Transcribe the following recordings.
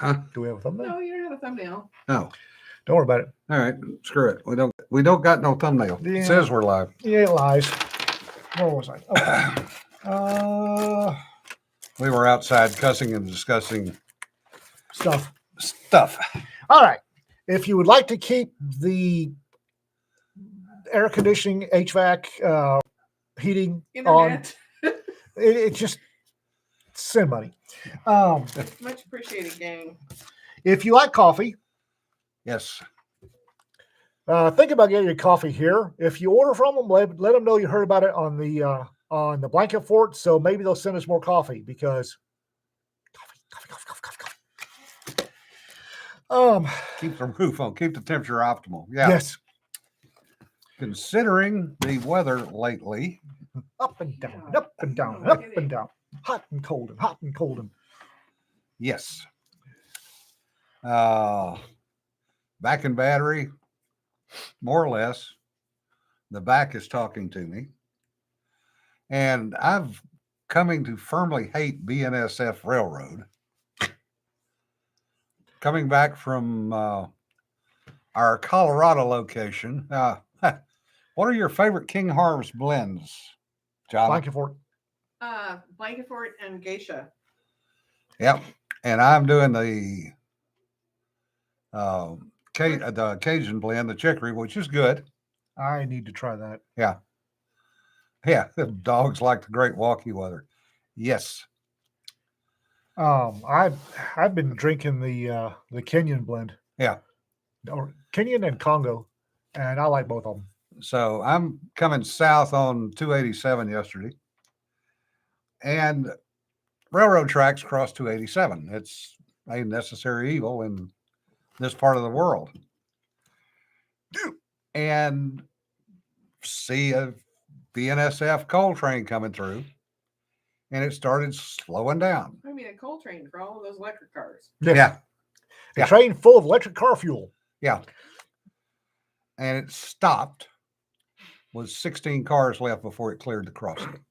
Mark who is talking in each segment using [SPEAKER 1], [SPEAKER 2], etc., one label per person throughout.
[SPEAKER 1] Do we have a thumbnail?
[SPEAKER 2] No, you don't have a thumbnail.
[SPEAKER 3] No.
[SPEAKER 1] Don't worry about it.
[SPEAKER 3] All right. Screw it. We don't got no thumbnail.
[SPEAKER 1] Yeah.
[SPEAKER 3] It says we're live.
[SPEAKER 1] Yeah, it lies. Where was I? Okay.
[SPEAKER 3] We were outside cussing and discussing
[SPEAKER 1] Stuff.
[SPEAKER 3] stuff.
[SPEAKER 1] All right. If you would like to keep the air conditioning, HVAC, heating on,
[SPEAKER 2] Internet.
[SPEAKER 1] it just send money.
[SPEAKER 2] Much appreciated, gang.
[SPEAKER 1] If you like coffee,
[SPEAKER 3] Yes.
[SPEAKER 1] think about getting your coffee here. If you order from them, let them know you heard about it on the Blanket Fort. So maybe they'll send us more coffee because coffee.
[SPEAKER 3] Keep the roof on. Keep the temperature optimal. Yeah.
[SPEAKER 1] Yes,
[SPEAKER 3] Considering the weather lately,
[SPEAKER 1] up and down,
[SPEAKER 2] Yeah.
[SPEAKER 1] up and down,
[SPEAKER 2] No
[SPEAKER 1] up
[SPEAKER 2] kidding.
[SPEAKER 1] and down, hot and cold, and hot and cold, and
[SPEAKER 3] yes. Back in battery, more or less. The back is talking to me. And I've coming to firmly hate BNSF Railroad. Coming back from our Colorado location, what are your favorite King Harvest blends, John?
[SPEAKER 1] Blanket Fort.
[SPEAKER 2] Blanket Fort and Geisha.
[SPEAKER 3] Yep. And I'm doing the Cajun blend, the chicory, which is good.
[SPEAKER 1] I need to try that.
[SPEAKER 3] Yeah. Yeah. The dogs like the great walkie weather. Yes.
[SPEAKER 1] I've been drinking the Kenyan blend.
[SPEAKER 3] Yeah.
[SPEAKER 1] Or Kenyan and Congo, and I like both of them.
[SPEAKER 3] So I'm coming south on 287 yesterday. And railroad tracks cross 287. It's a necessary evil in this part of the world. And see a BNSF coal train coming through, and it started slowing down.
[SPEAKER 2] I mean, a coal train for all of those electric cars.
[SPEAKER 3] Yeah.
[SPEAKER 1] A
[SPEAKER 3] Yeah.
[SPEAKER 1] train full of electric car fuel.
[SPEAKER 3] Yeah. And it stopped with 16 cars left before it cleared the crossing.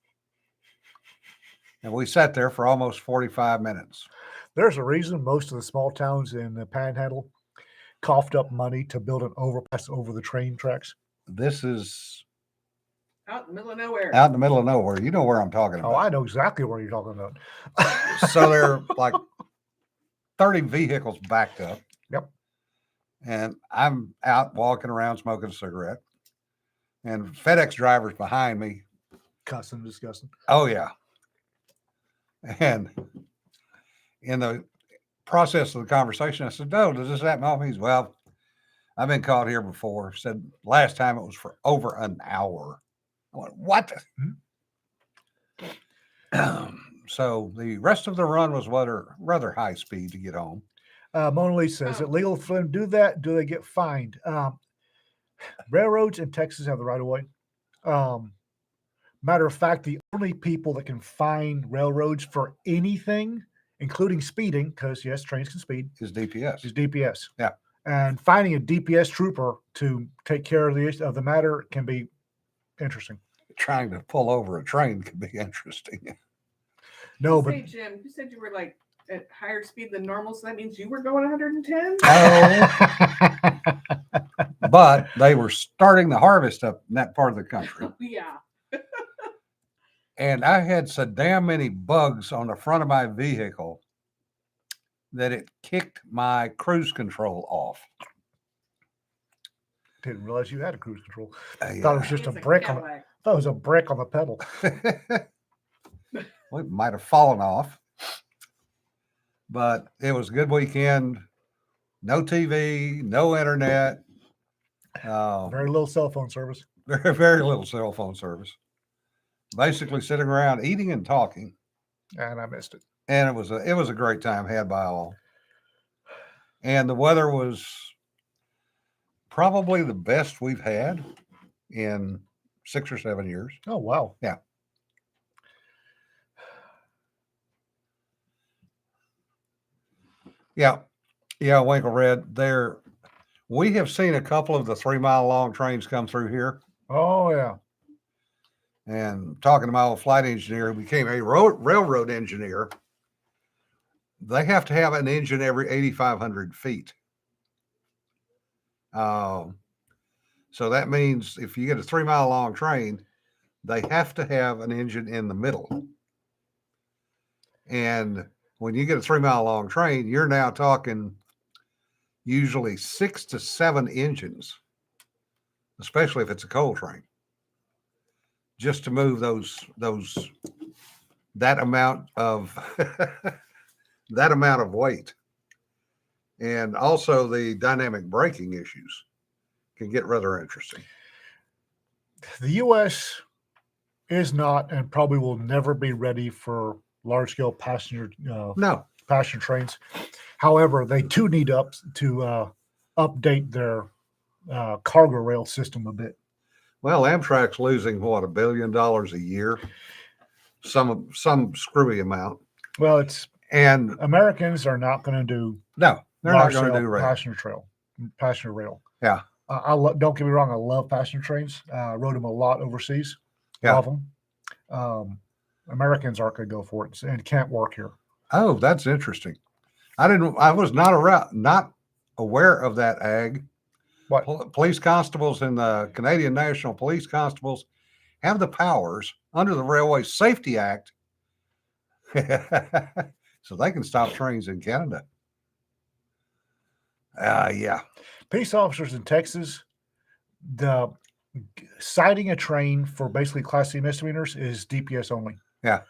[SPEAKER 3] And we sat there for almost 45 minutes.
[SPEAKER 1] There's a reason most of the small towns in the Panhandle coughed up money to build an overpass over the train tracks.
[SPEAKER 3] This is
[SPEAKER 2] Out in the middle of nowhere.
[SPEAKER 3] out in the middle of nowhere. You know where I'm talking
[SPEAKER 1] Oh,
[SPEAKER 3] about.
[SPEAKER 1] I know exactly what you're talking about.
[SPEAKER 3] So there are like 30 vehicles backed up.
[SPEAKER 1] Yep.
[SPEAKER 3] And I'm out walking around smoking a cigarette. And FedEx drivers behind me.
[SPEAKER 1] Cussing, disgusting.
[SPEAKER 3] Oh, yeah. And in the process of the conversation, I said, "No, does this happen often?" He's, "Well, I've been caught here before." Said last time it was for over an hour. I went, "What?" So the rest of the run was rather high speed to get home.
[SPEAKER 1] Mona Lisa says, "Is it legal for them to do that? Do they get fined?" Railroads in Texas have the right of way. Matter of fact, the only people that can fine railroads for anything, including speeding, because yes, trains can speed,
[SPEAKER 3] Is DPS.
[SPEAKER 1] is DPS.
[SPEAKER 3] Yeah.
[SPEAKER 1] And finding a DPS trooper to take care of the matter can be interesting.
[SPEAKER 3] Trying to pull over a train could be interesting.
[SPEAKER 1] No,
[SPEAKER 2] You
[SPEAKER 1] but
[SPEAKER 2] say, Jim, you said you were like at higher speed than normal, so that means you were going 110?
[SPEAKER 3] Oh, but they were starting the harvest up in that part of the country.
[SPEAKER 2] Yeah.
[SPEAKER 3] And I had so damn many bugs on the front of my vehicle that it kicked my cruise control off.
[SPEAKER 1] didn't realize you had a cruise control. Thought it
[SPEAKER 3] Yeah.
[SPEAKER 1] was just a
[SPEAKER 2] It's
[SPEAKER 1] brick on.
[SPEAKER 2] Cadillac.
[SPEAKER 1] Thought it was a brick on the pedal.
[SPEAKER 3] Well, it might have fallen off, but it was a good weekend. No TV, no internet,
[SPEAKER 1] Very little cell phone service.
[SPEAKER 3] very, very little cell phone service. Basically sitting around eating and talking.
[SPEAKER 1] And I missed it.
[SPEAKER 3] And it was a great time had by all. And the weather was probably the best we've had in 6 or 7 years.
[SPEAKER 1] Oh, wow.
[SPEAKER 3] Yeah. Yeah, Winkle Red. We have seen a couple of the 3-mile long trains come through here.
[SPEAKER 1] Oh, yeah.
[SPEAKER 3] And talking to my old flight engineer who became a railroad engineer, they have to have an engine every 8,500 feet. So that means if you get a 3 mile long train, they have to have an engine in the middle. And when you get a 3 mile long train, you're now talking usually 6 to 7 engines, especially if it's a coal train, just to move that amount of that amount of weight. And also the dynamic braking issues can get rather interesting.
[SPEAKER 1] The U.S. is not and probably will never be ready for large scale passenger
[SPEAKER 3] No,
[SPEAKER 1] trains. However, they do need to update their cargo rail system a bit.
[SPEAKER 3] well, Amtrak's losing what, $1 billion a year, some screwy amount.
[SPEAKER 1] Well, it's
[SPEAKER 3] And
[SPEAKER 1] Americans are not going to do
[SPEAKER 3] no, they're not
[SPEAKER 1] large
[SPEAKER 3] going to
[SPEAKER 1] scale
[SPEAKER 3] do rail.
[SPEAKER 1] passenger rail.
[SPEAKER 3] Yeah.
[SPEAKER 1] Don't get me wrong. I love passenger trains. Rode them a lot overseas.
[SPEAKER 3] Yeah.
[SPEAKER 1] Love them. Americans aren't going to go for it and can't work here.
[SPEAKER 3] Oh, that's interesting. I was not aware of that, Ag.
[SPEAKER 1] What?
[SPEAKER 3] Police constables and the Canadian National Police Constables have the powers under the Railway Safety Act so they can stop trains in Canada. Yeah.
[SPEAKER 1] Police officers in Texas, the citing a train for basically Class C misdemeanors is DPS only.
[SPEAKER 3] Yeah.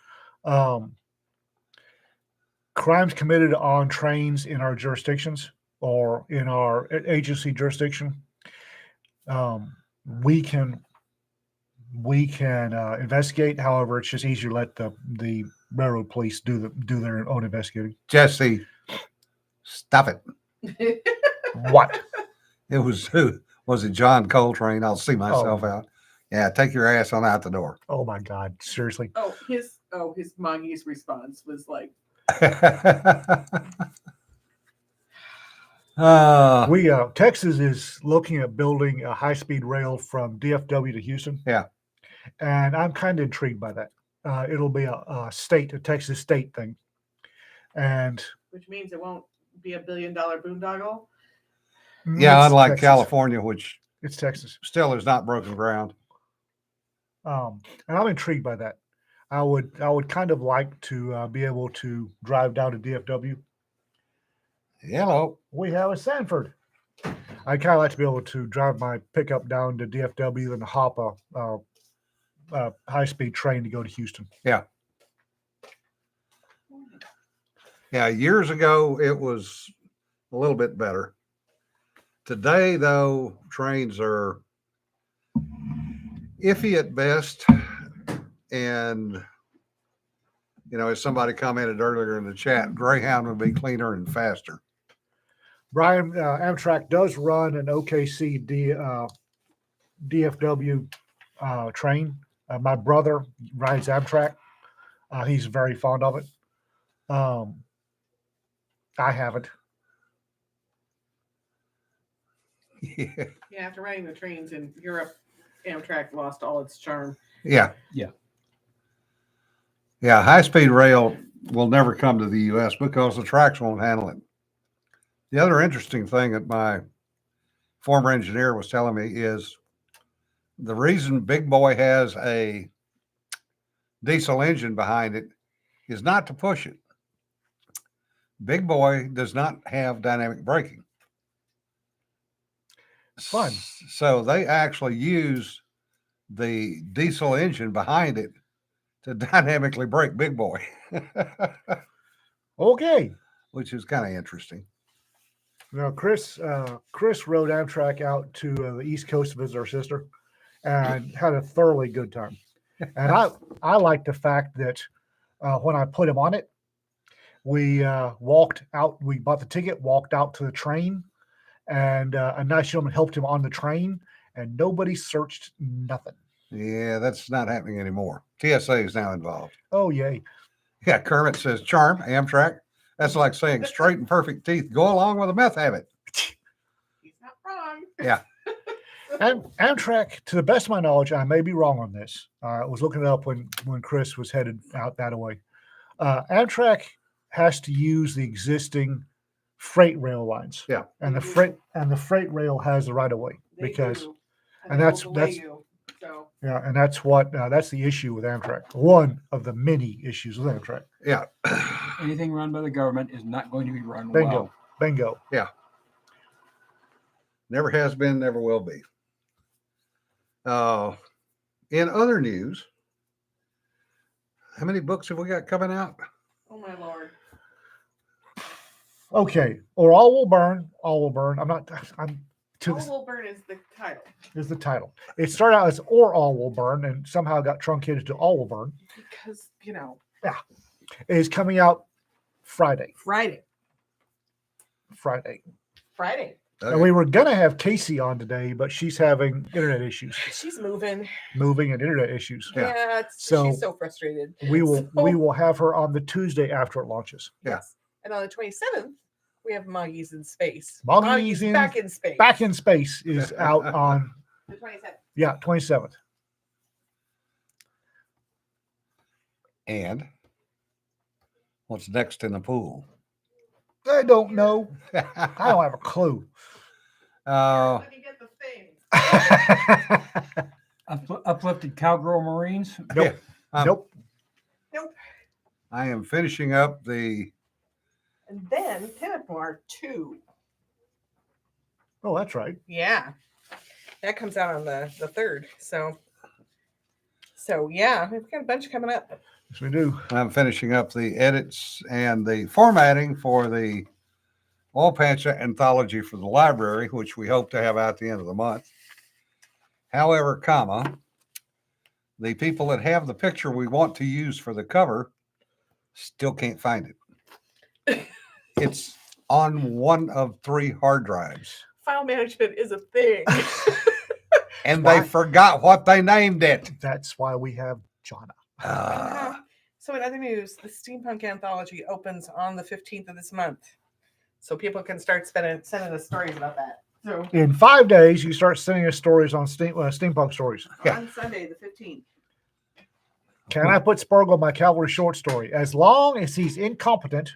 [SPEAKER 1] Crimes committed on trains in our jurisdictions or in our agency jurisdiction, we can investigate. However, it's just easier to let the railroad police do their own investigating.
[SPEAKER 3] Jesse, stop it.
[SPEAKER 1] What?
[SPEAKER 3] It was who? Was it John Coltrane? I'll see myself out. Yeah, take your ass on out the door.
[SPEAKER 1] Oh my God! Seriously?
[SPEAKER 2] his Moggy's response was like,
[SPEAKER 1] Texas is looking at building a high-speed rail from DFW to Houston.
[SPEAKER 3] Yeah.
[SPEAKER 1] And I'm kind of intrigued by that. It'll be a Texas state thing. And
[SPEAKER 2] which means it won't be $1 billion boondoggle.
[SPEAKER 3] Yeah,
[SPEAKER 1] it's
[SPEAKER 3] unlike
[SPEAKER 1] Texas.
[SPEAKER 3] California, which
[SPEAKER 1] It's Texas.
[SPEAKER 3] still is not broken ground.
[SPEAKER 1] And I'm intrigued by that. I would kind of like to be able to drive down to DFW.
[SPEAKER 3] Hello.
[SPEAKER 1] We have a Sanford. I kind of like to be able to drive my pickup down to DFW and hop a high-speed train to go to Houston.
[SPEAKER 3] Yeah, years ago, it was a little bit better. Today, though, trains are iffy at best. And, as somebody commented earlier in the chat, Greyhound would be cleaner and faster.
[SPEAKER 1] Brian, Amtrak does run an OKC DFW train. My brother rides Amtrak. He's very fond of it. I haven't.
[SPEAKER 3] Yeah.
[SPEAKER 2] Yeah, after riding the trains in Europe, Amtrak lost all its charm.
[SPEAKER 3] Yeah.
[SPEAKER 4] Yeah.
[SPEAKER 3] Yeah. High-speed rail will never come to the U.S. because the tracks won't handle it. The other interesting thing that my former engineer was telling me is the reason Big Boy has a diesel engine behind it is not to push it. Big Boy does not have dynamic braking.
[SPEAKER 1] Fun.
[SPEAKER 3] So they actually use the diesel engine behind it to dynamically brake Big Boy,
[SPEAKER 1] Okay.
[SPEAKER 3] which is kind of interesting.
[SPEAKER 1] Now, Chris rode Amtrak out to the East Coast to visit our sister and had a thoroughly good time. And I like the fact that when I put him on it, we walked out, we bought the ticket, walked out to the train, and a nice gentleman helped him on the train, and nobody searched nothing.
[SPEAKER 3] Yeah, that's not happening anymore. TSA is now involved.
[SPEAKER 1] Oh, yay.
[SPEAKER 3] Yeah, Kermit says, charm, Amtrak. That's like saying straight and perfect teeth go along with a meth habit.
[SPEAKER 2] He's not wrong.
[SPEAKER 3] Yeah.
[SPEAKER 1] And Amtrak, to the best of my knowledge, I may be wrong on this. I was looking it up when Chris was headed out that way. Amtrak has to use the existing freight rail lines.
[SPEAKER 3] Yeah.
[SPEAKER 1] And the
[SPEAKER 2] They do.
[SPEAKER 1] freight rail has the right of way
[SPEAKER 2] They
[SPEAKER 1] because
[SPEAKER 2] do.
[SPEAKER 1] and
[SPEAKER 2] they
[SPEAKER 1] that's-
[SPEAKER 2] will delay
[SPEAKER 1] that's-
[SPEAKER 2] you, so.
[SPEAKER 1] yeah, and that's what that's the issue with Amtrak. One of the many issues with Amtrak.
[SPEAKER 3] Yeah.
[SPEAKER 4] Anything run by the government is not going to be run
[SPEAKER 1] Bingo,
[SPEAKER 4] well.
[SPEAKER 1] bingo.
[SPEAKER 3] Never has been, never will be. In other news, how many books have we got coming out?
[SPEAKER 2] Oh my lord.
[SPEAKER 1] Okay, or all will burn. All will burn. I'm to
[SPEAKER 2] All
[SPEAKER 1] this
[SPEAKER 2] will burn is the title
[SPEAKER 1] is the title. It started out as or all will burn and somehow got truncated to all will burn.
[SPEAKER 2] because
[SPEAKER 1] It is coming out Friday.
[SPEAKER 2] Friday.
[SPEAKER 1] And we were gonna have Casey on today, but she's having internet issues,
[SPEAKER 5] She's moving.
[SPEAKER 1] moving and internet issues.
[SPEAKER 3] Yeah.
[SPEAKER 5] Yeah,
[SPEAKER 1] So,
[SPEAKER 5] she's so frustrated.
[SPEAKER 1] We will
[SPEAKER 5] So-
[SPEAKER 1] we will have her on the Tuesday after it launches.
[SPEAKER 3] Yeah.
[SPEAKER 5] Yes. And on the 27th, we have Moggies in Space.
[SPEAKER 1] Moggies in-
[SPEAKER 5] back in space.
[SPEAKER 1] Back in Space is out on
[SPEAKER 2] The 27th.
[SPEAKER 1] 27th.
[SPEAKER 3] And what's next in the pool?
[SPEAKER 1] I don't know. I don't have a clue.
[SPEAKER 2] Let me get the thing.
[SPEAKER 4] Uplifted Cowgirl Marines.
[SPEAKER 1] Nope.
[SPEAKER 3] Um,
[SPEAKER 1] Nope.
[SPEAKER 3] I am finishing up the
[SPEAKER 5] And then Pinapar 2.
[SPEAKER 1] Oh, that's right.
[SPEAKER 5] Yeah. That comes out on the 3rd. So yeah, we've got a bunch coming up.
[SPEAKER 1] Yes, we do.
[SPEAKER 3] I'm finishing up the edits and the formatting for the Oil Pancha anthology for the library, which we hope to have out the end of the month. However, the people that have the picture we want to use for the cover still can't find it. It's on one of 3 hard drives,
[SPEAKER 5] File management is a thing.
[SPEAKER 3] and
[SPEAKER 1] Why?
[SPEAKER 3] they forgot what they named it.
[SPEAKER 1] That's why we have Jonna.
[SPEAKER 5] So in other news, the Steampunk Anthology opens on the 15th of this month. So people can start sending us stories about that.
[SPEAKER 2] So
[SPEAKER 1] In 5 days, you start sending us stories on steampunk stories.
[SPEAKER 3] Yeah.
[SPEAKER 2] on Sunday, the 15th.
[SPEAKER 1] Can I put Spargle in my cavalry short story? As long as he's incompetent,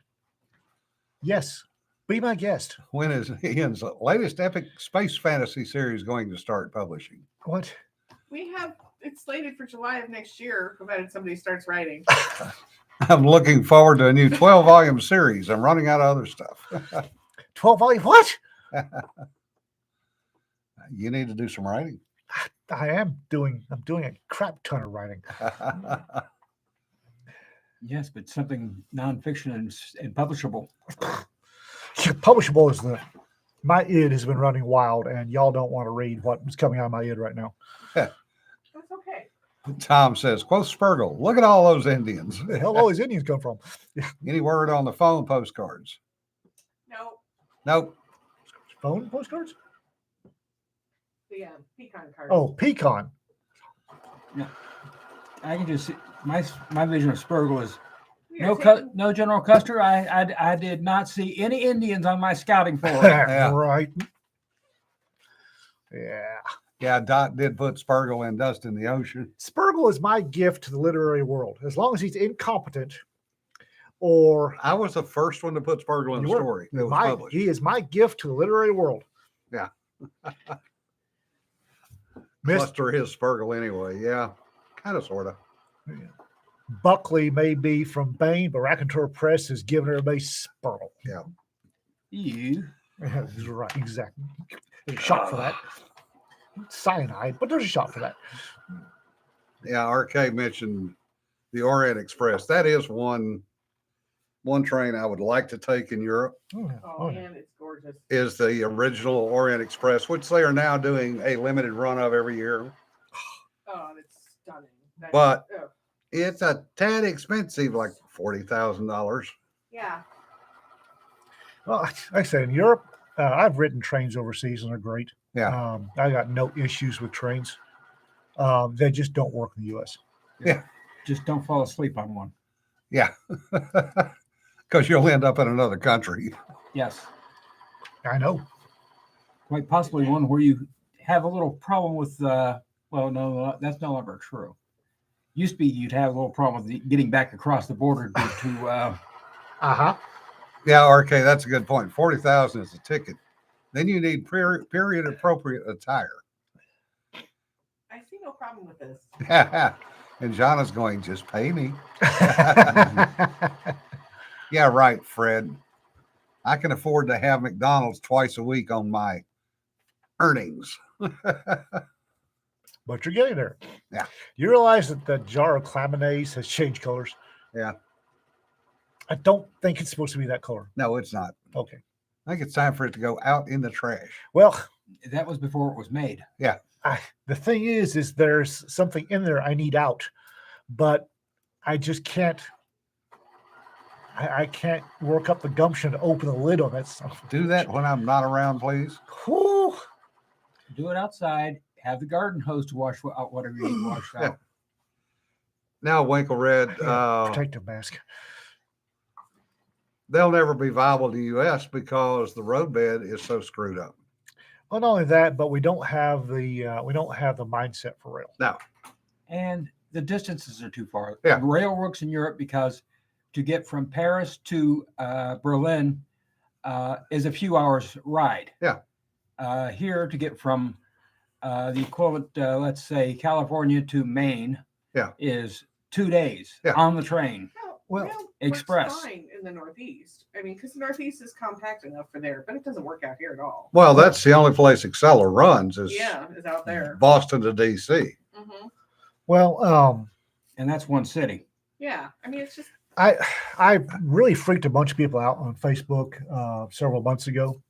[SPEAKER 1] yes, be my guest.
[SPEAKER 3] When is Ian's latest epic space fantasy series going to start publishing?
[SPEAKER 1] What?
[SPEAKER 2] We have it's slated for July of next year, provided somebody starts writing.
[SPEAKER 3] I'm looking forward to a new 12-volume series. I'm running out of other stuff.
[SPEAKER 1] 12 volume? What?
[SPEAKER 3] You need to do some writing.
[SPEAKER 1] I'm doing a crap ton of writing.
[SPEAKER 4] Yes, but something nonfiction and publishable.
[SPEAKER 1] Publishable is my id has been running wild, and y'all don't want to read what's coming out of my id right now.
[SPEAKER 2] That's okay.
[SPEAKER 3] Tom says, quote Spurgle, look at all those Indians.
[SPEAKER 1] Where the hell all these Indians come from?
[SPEAKER 3] Any word on the phone postcards?
[SPEAKER 2] No,
[SPEAKER 3] Nope.
[SPEAKER 1] Phone postcards?
[SPEAKER 2] the pecan card.
[SPEAKER 1] Oh, pecan.
[SPEAKER 4] I can just see my vision of Spurgle is
[SPEAKER 2] We are
[SPEAKER 4] no General Custer. I did not see any Indians on my scouting force.
[SPEAKER 3] Yeah.
[SPEAKER 1] Right. Yeah.
[SPEAKER 3] Yeah, Dot did put Spurgle and Dust in the Ocean.
[SPEAKER 1] Spurgle is my gift to the literary world. As long as he's incompetent or
[SPEAKER 3] I was the first one to put Spurgle in the
[SPEAKER 1] You were.
[SPEAKER 3] story that was published.
[SPEAKER 1] he is my gift to the literary world.
[SPEAKER 3] Yeah.
[SPEAKER 1] Miss
[SPEAKER 3] Cluster his Spurgle anyway. Yeah, kind of, sort of.
[SPEAKER 1] Buckley may be from Bain, but Raconteur Press has given everybody Spurgle.
[SPEAKER 4] You.
[SPEAKER 1] Yeah, he's right, exactly. There's a shot for that. Cyanide, but there's a shot for that.
[SPEAKER 3] Yeah, RK mentioned the Orient Express. That is one train I would like to take in Europe.
[SPEAKER 1] Oh, yeah.
[SPEAKER 2] Oh
[SPEAKER 1] Oh, yeah.
[SPEAKER 2] man, it's gorgeous.
[SPEAKER 3] Is the original Orient Express, which they are now doing a limited run of every year.
[SPEAKER 2] Oh, it's stunning.
[SPEAKER 3] But-
[SPEAKER 2] oh,
[SPEAKER 3] It's a tad expensive, like $40,000.
[SPEAKER 2] yeah.
[SPEAKER 1] Well, like I said, in Europe, I've ridden trains overseas and they're great.
[SPEAKER 3] Yeah.
[SPEAKER 1] I got no issues with trains. They just don't work in the U.S.
[SPEAKER 4] Just don't fall asleep on one.
[SPEAKER 3] Yeah, because you'll end up in another country.
[SPEAKER 4] Yes.
[SPEAKER 1] I know.
[SPEAKER 4] Quite possibly one where you have a little problem with, well, no, that's no longer true. Used to be you'd have a little problem with getting back across the border due to
[SPEAKER 1] Uh-huh.
[SPEAKER 3] Yeah, RK, that's a good point. 40,000 is a ticket. Then you need period appropriate attire.
[SPEAKER 2] I see no problem with this.
[SPEAKER 3] And Jana's going, just pay me. Yeah, right, Fred. I can afford to have McDonald's twice a week on my earnings.
[SPEAKER 1] But you're getting there.
[SPEAKER 3] Yeah.
[SPEAKER 1] You realize that the jar of Claminaze has changed colors?
[SPEAKER 3] Yeah.
[SPEAKER 1] I don't think it's supposed to be that color.
[SPEAKER 3] No, it's not.
[SPEAKER 1] Okay.
[SPEAKER 3] I think it's time for it to go out in the trash.
[SPEAKER 1] Well,
[SPEAKER 4] That was before it was made.
[SPEAKER 1] the thing is there's something in there I need out, but I just can't. I can't work up the gumption to open the lid on that stuff.
[SPEAKER 3] Do that when I'm not around, please.
[SPEAKER 1] Whew.
[SPEAKER 4] Do it outside. Have the garden hose to wash out whatever you need washed out.
[SPEAKER 3] Now, Winkle Red,
[SPEAKER 1] Protective mask.
[SPEAKER 3] they'll never be viable to U.S. because the roadbed is so screwed up.
[SPEAKER 1] Well, not only that, but we don't have the mindset for rail.
[SPEAKER 3] No,
[SPEAKER 4] And the distances are too far.
[SPEAKER 3] Yeah.
[SPEAKER 4] Rail works in Europe because to get from Paris to Berlin is a few hours ride.
[SPEAKER 3] Yeah.
[SPEAKER 4] Here to get from the equivalent, let's say California to Maine,
[SPEAKER 3] Yeah.
[SPEAKER 4] is 2 days
[SPEAKER 3] Yeah.
[SPEAKER 4] on the train.
[SPEAKER 1] Well,
[SPEAKER 2] rail works
[SPEAKER 4] express.
[SPEAKER 2] fine in the Northeast. I mean, because the Northeast is compact enough for there, but it doesn't work out here at all.
[SPEAKER 3] well, that's the only place Acela runs is
[SPEAKER 2] Yeah, is out there.
[SPEAKER 3] Boston to D.C.
[SPEAKER 2] Hmm.
[SPEAKER 1] well,
[SPEAKER 4] And that's one city.
[SPEAKER 2] Yeah, I mean, it's just
[SPEAKER 1] I really freaked a bunch of people out on Facebook several months ago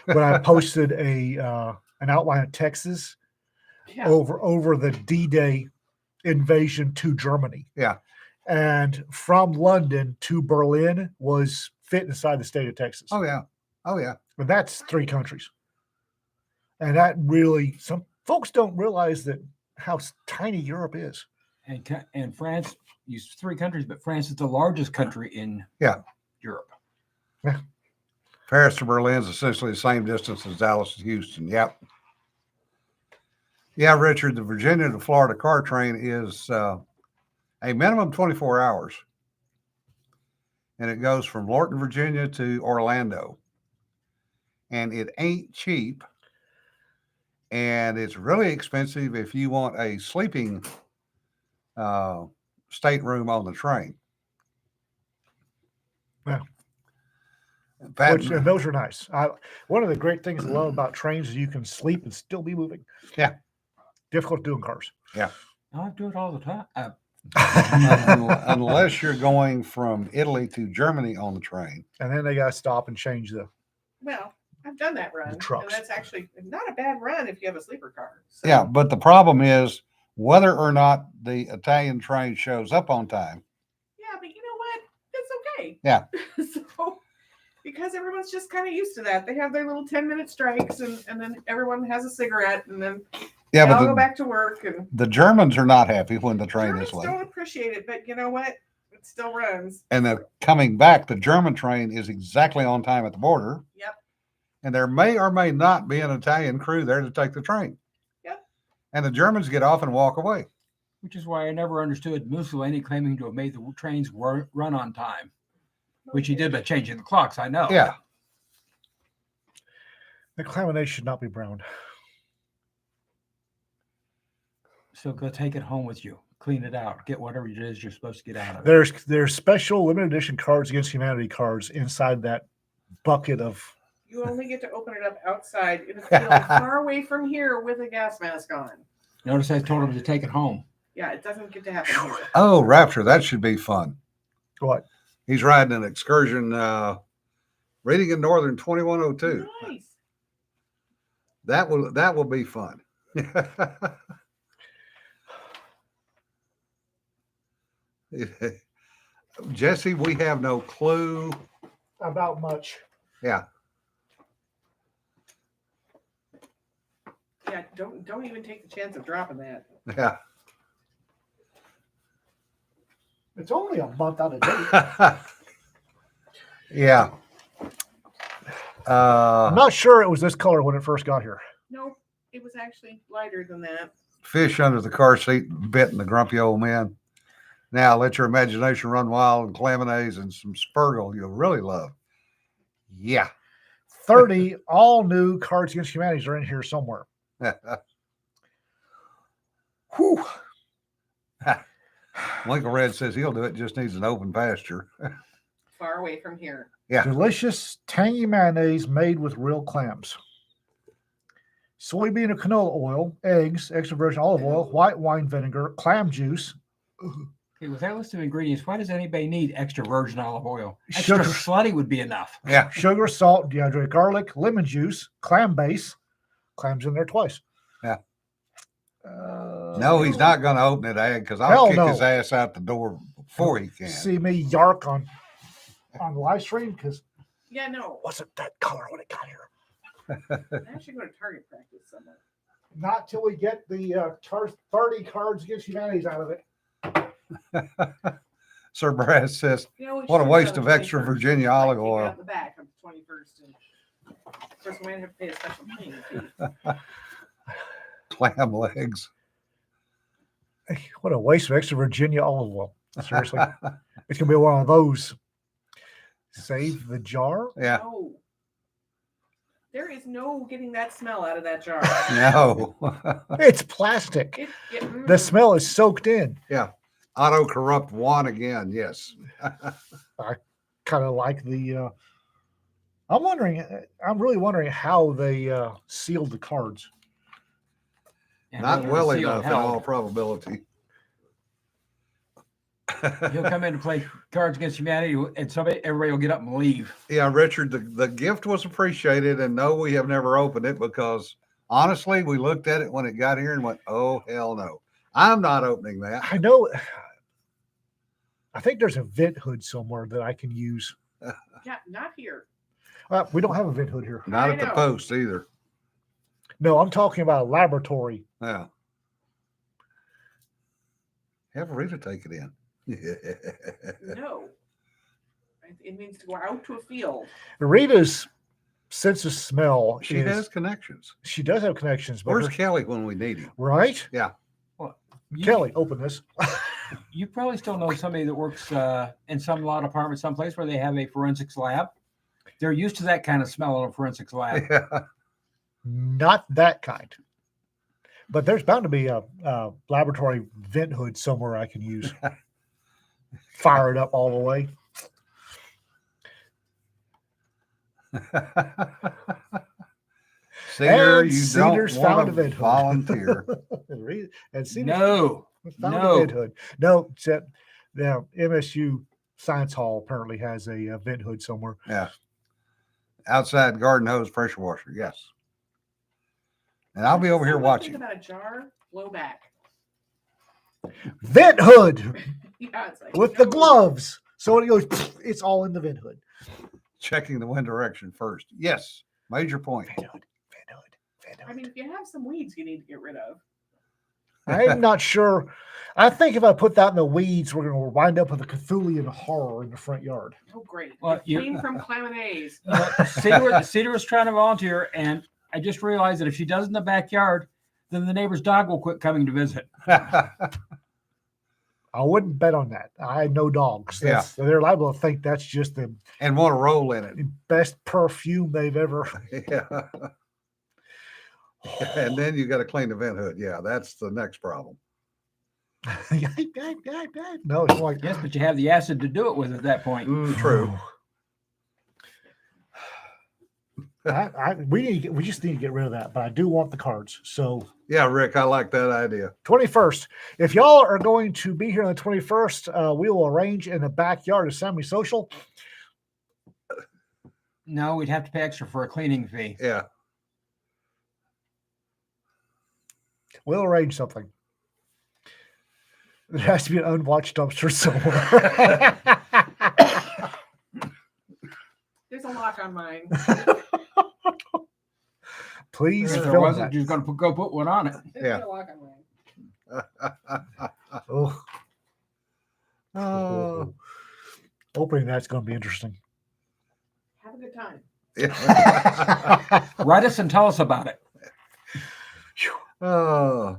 [SPEAKER 1] when I posted an outline of Texas
[SPEAKER 2] yeah.
[SPEAKER 1] over the D-Day invasion to Germany.
[SPEAKER 3] Yeah.
[SPEAKER 1] And from London to Berlin was fit inside the state of Texas.
[SPEAKER 3] Oh, yeah. Oh, yeah.
[SPEAKER 1] And that's 3 countries. And that really, some folks don't realize that how tiny Europe is.
[SPEAKER 4] And France used 3 countries, but France is the largest country in
[SPEAKER 3] Yeah.
[SPEAKER 4] Europe.
[SPEAKER 3] Paris to Berlin is essentially the same distance as Dallas to Houston. Yep. Yeah, Richard, the Virginia to Florida car train is a minimum 24 hours. And it goes from Lorton, Virginia to Orlando. And it ain't cheap. And it's really expensive if you want a sleeping stateroom on the train.
[SPEAKER 1] Yeah.
[SPEAKER 3] Pat-
[SPEAKER 1] And those are nice. One of the great things I love about trains is you can sleep and still be moving.
[SPEAKER 3] Yeah.
[SPEAKER 1] Difficult to do in cars.
[SPEAKER 4] I do it all the time.
[SPEAKER 3] unless you're going from Italy to Germany on the train.
[SPEAKER 1] And then they got to stop and change the.
[SPEAKER 2] Well, I've done that run, and
[SPEAKER 1] trucks.
[SPEAKER 2] that's actually not a bad run if you have a sleeper car. So,
[SPEAKER 3] Yeah, but the problem is whether or not the Italian train shows up on time.
[SPEAKER 2] yeah, but you know what? It's okay.
[SPEAKER 3] Yeah.
[SPEAKER 2] So, because everyone's just kind of used to that, they have their little 10-minute strikes, and then everyone has a cigarette, and then
[SPEAKER 3] Yeah,
[SPEAKER 2] they all go
[SPEAKER 3] but
[SPEAKER 2] back to work. And
[SPEAKER 3] the Germans are not happy when the train
[SPEAKER 2] Germans
[SPEAKER 3] is late.
[SPEAKER 2] don't appreciate it, but you know what? It still runs.
[SPEAKER 3] And then coming back, the German train is exactly on time at the border.
[SPEAKER 2] Yep.
[SPEAKER 3] And there may or may not be an Italian crew there to take the train.
[SPEAKER 2] Yep.
[SPEAKER 3] And the Germans get off and walk away.
[SPEAKER 4] Which is why I never understood Mussolini claiming to have made the trains run on time, which he did by changing the clocks. I know.
[SPEAKER 3] Yeah.
[SPEAKER 1] The laminate should not be brown.
[SPEAKER 4] So go take it home with you, clean it out, get whatever it is you're supposed to get out of it.
[SPEAKER 1] There's special limited edition Cards Against Humanity cards inside that bucket of.
[SPEAKER 2] You only get to open it up outside in a field far away from here with a gas mask on.
[SPEAKER 4] Notice I told him to take it home.
[SPEAKER 2] Yeah, it doesn't get to happen here.
[SPEAKER 3] Oh, Rapture, that should be fun.
[SPEAKER 1] What?
[SPEAKER 3] He's riding an excursion, reading in Northern 2102.
[SPEAKER 2] Nice.
[SPEAKER 3] That will be fun. Jesse, we have no clue.
[SPEAKER 1] About much.
[SPEAKER 3] Yeah.
[SPEAKER 2] Yeah, don't even take the chance of dropping that.
[SPEAKER 3] Yeah.
[SPEAKER 1] It's only a month out of date.
[SPEAKER 3] Yeah.
[SPEAKER 1] I'm not sure it was this color when it first got here.
[SPEAKER 2] Nope, it was actually lighter than that.
[SPEAKER 3] Fish under the car seat, bit in the grumpy old man. Now let your imagination run wild and Clemonades and some Spurgle you'll really love. Yeah.
[SPEAKER 1] 30 all new Cards Against Humanity are in here somewhere. Whew.
[SPEAKER 3] Lincoln Red says he'll do it, just needs an open pasture.
[SPEAKER 2] Far away from here.
[SPEAKER 3] Yeah.
[SPEAKER 1] Delicious, tangy mayonnaise made with real clams. Soybean or canola oil, eggs, extra virgin olive oil, white wine vinegar, clam juice,
[SPEAKER 4] Okay, with that list of ingredients, why does anybody need extra virgin olive oil? Extra
[SPEAKER 1] Sugar.
[SPEAKER 4] slutty would be enough.
[SPEAKER 3] Yeah.
[SPEAKER 1] sugar, salt, dehydrated garlic, lemon juice, clam base. Clams in there twice.
[SPEAKER 3] Yeah.
[SPEAKER 1] Uh,
[SPEAKER 3] No, he's not going to open it, Ag, because I'll
[SPEAKER 1] Hell
[SPEAKER 3] kick
[SPEAKER 1] no.
[SPEAKER 3] his ass out the door before he can.
[SPEAKER 1] See me yark on the live stream because
[SPEAKER 2] Yeah, no.
[SPEAKER 1] wasn't that color when it got here.
[SPEAKER 2] I should go to target practice somewhere.
[SPEAKER 1] Not till we get the 30 Cards Against Humanities out of it.
[SPEAKER 3] Sir Brad says,
[SPEAKER 2] You know, we
[SPEAKER 3] what a
[SPEAKER 2] should
[SPEAKER 3] waste
[SPEAKER 2] go
[SPEAKER 3] of
[SPEAKER 2] to the
[SPEAKER 3] extra
[SPEAKER 2] 21st,
[SPEAKER 3] Virginia
[SPEAKER 2] like,
[SPEAKER 3] olive
[SPEAKER 2] take it
[SPEAKER 3] oil.
[SPEAKER 2] out the back of the 21st. And of course, we might have to pay a special cleaning fee.
[SPEAKER 3] clam legs.
[SPEAKER 1] What a waste of extra Virginia olive oil. Seriously. It's going to be one of those. Save the jar.
[SPEAKER 3] Yeah.
[SPEAKER 2] No. There is no getting that smell out of that jar.
[SPEAKER 3] No.
[SPEAKER 1] It's plastic. The smell is soaked in.
[SPEAKER 3] Auto corrupt one again. Yes.
[SPEAKER 1] Kind of like the. I'm really wondering how they sealed the cards.
[SPEAKER 4] And
[SPEAKER 3] Not
[SPEAKER 4] they're
[SPEAKER 3] well
[SPEAKER 4] sealed
[SPEAKER 3] enough in
[SPEAKER 4] hell.
[SPEAKER 3] all probability.
[SPEAKER 4] He'll come in to play Cards Against Humanity, and everybody will get up and leave.
[SPEAKER 3] Yeah, Richard, the gift was appreciated, and no, we have never opened it because honestly, we looked at it when it got here and went, "Oh hell no, I'm not opening that."
[SPEAKER 1] I know. I think there's a vent hood somewhere that I can use.
[SPEAKER 2] Yeah, not here.
[SPEAKER 1] We don't have a vent hood here.
[SPEAKER 3] Not
[SPEAKER 2] I
[SPEAKER 3] at the
[SPEAKER 2] know.
[SPEAKER 3] post either.
[SPEAKER 1] No, I'm talking about a laboratory.
[SPEAKER 3] Yeah. Have Rita take it in.
[SPEAKER 2] No. It means to go out to a field.
[SPEAKER 1] Rita's sense of smell.
[SPEAKER 3] She
[SPEAKER 1] is,
[SPEAKER 3] has connections.
[SPEAKER 1] She does have connections. But
[SPEAKER 3] Where's
[SPEAKER 1] her-
[SPEAKER 3] Kelly when we need him?
[SPEAKER 1] right?
[SPEAKER 4] You,
[SPEAKER 1] Kelly, open this.
[SPEAKER 4] you probably still know somebody that works in some law department, someplace where they have a forensics lab. They're used to that kind of smell in a forensics lab.
[SPEAKER 3] Yeah.
[SPEAKER 1] Not that kind. But there's bound to be a laboratory vent hood somewhere I can use. Fire it up all the way.
[SPEAKER 3] Cedar,
[SPEAKER 1] And
[SPEAKER 3] you
[SPEAKER 1] Cedar's
[SPEAKER 3] don't
[SPEAKER 1] found
[SPEAKER 3] want
[SPEAKER 1] a
[SPEAKER 3] to
[SPEAKER 1] vent hood.
[SPEAKER 3] volunteer.
[SPEAKER 1] And see,
[SPEAKER 4] No,
[SPEAKER 1] found a
[SPEAKER 4] no.
[SPEAKER 1] vent hood. No, except the MSU Science Hall apparently has a vent hood somewhere.
[SPEAKER 3] Yeah. Outside garden hose pressure washer. Yes. And I'll be over here
[SPEAKER 2] Think
[SPEAKER 3] watching.
[SPEAKER 2] about a jar, blow back.
[SPEAKER 1] Vent hood
[SPEAKER 2] Yeah, it's like,
[SPEAKER 1] with the
[SPEAKER 2] no.
[SPEAKER 1] gloves. So it goes, it's all in the vent hood.
[SPEAKER 3] Checking the wind direction first. Yes. Major point.
[SPEAKER 1] Vent hood, vent hood, vent hood.
[SPEAKER 2] I mean, if you have some weeds you need to get rid of.
[SPEAKER 1] I'm not sure. I think if I put that in the weeds, we're going to wind up with a Cthulhian horror in the front yard.
[SPEAKER 2] Oh, great.
[SPEAKER 4] Well,
[SPEAKER 2] It
[SPEAKER 4] you-
[SPEAKER 2] came from Clemonades.
[SPEAKER 4] Cedar was trying to volunteer, and I just realized that if she does in the backyard, then the neighbor's dog will quit coming to visit.
[SPEAKER 1] I wouldn't bet on that. I had no dogs.
[SPEAKER 3] Yeah.
[SPEAKER 1] They're liable to think that's just the
[SPEAKER 3] And want to roll in it.
[SPEAKER 1] best perfume they've ever.
[SPEAKER 3] Yeah. And then you got to clean the vent hood. Yeah, that's the next problem.
[SPEAKER 1] No, it's like,
[SPEAKER 4] Yes, but you have the acid to do it with at that point.
[SPEAKER 3] True.
[SPEAKER 1] we just need to get rid of that, but I do want the cards. So
[SPEAKER 3] Yeah, Rick, I like that idea.
[SPEAKER 1] 21st. If y'all are going to be here on the 21st, we will arrange in the backyard of Semi Social.
[SPEAKER 4] No, we'd have to pay extra for a cleaning fee.
[SPEAKER 3] Yeah.
[SPEAKER 1] We'll arrange something. There has to be an unwatched dumpster somewhere.
[SPEAKER 2] There's a lock on mine.
[SPEAKER 1] Please
[SPEAKER 4] If there
[SPEAKER 1] film
[SPEAKER 4] wasn't,
[SPEAKER 1] that.
[SPEAKER 4] you're going to go put one on it.
[SPEAKER 2] There's
[SPEAKER 3] Yeah.
[SPEAKER 2] a lock on mine.
[SPEAKER 1] Oh,
[SPEAKER 3] Oh.
[SPEAKER 1] opening that's going to be interesting.
[SPEAKER 2] Have a good time.
[SPEAKER 3] Yeah.
[SPEAKER 4] Write us and tell us about it.
[SPEAKER 3] Oh.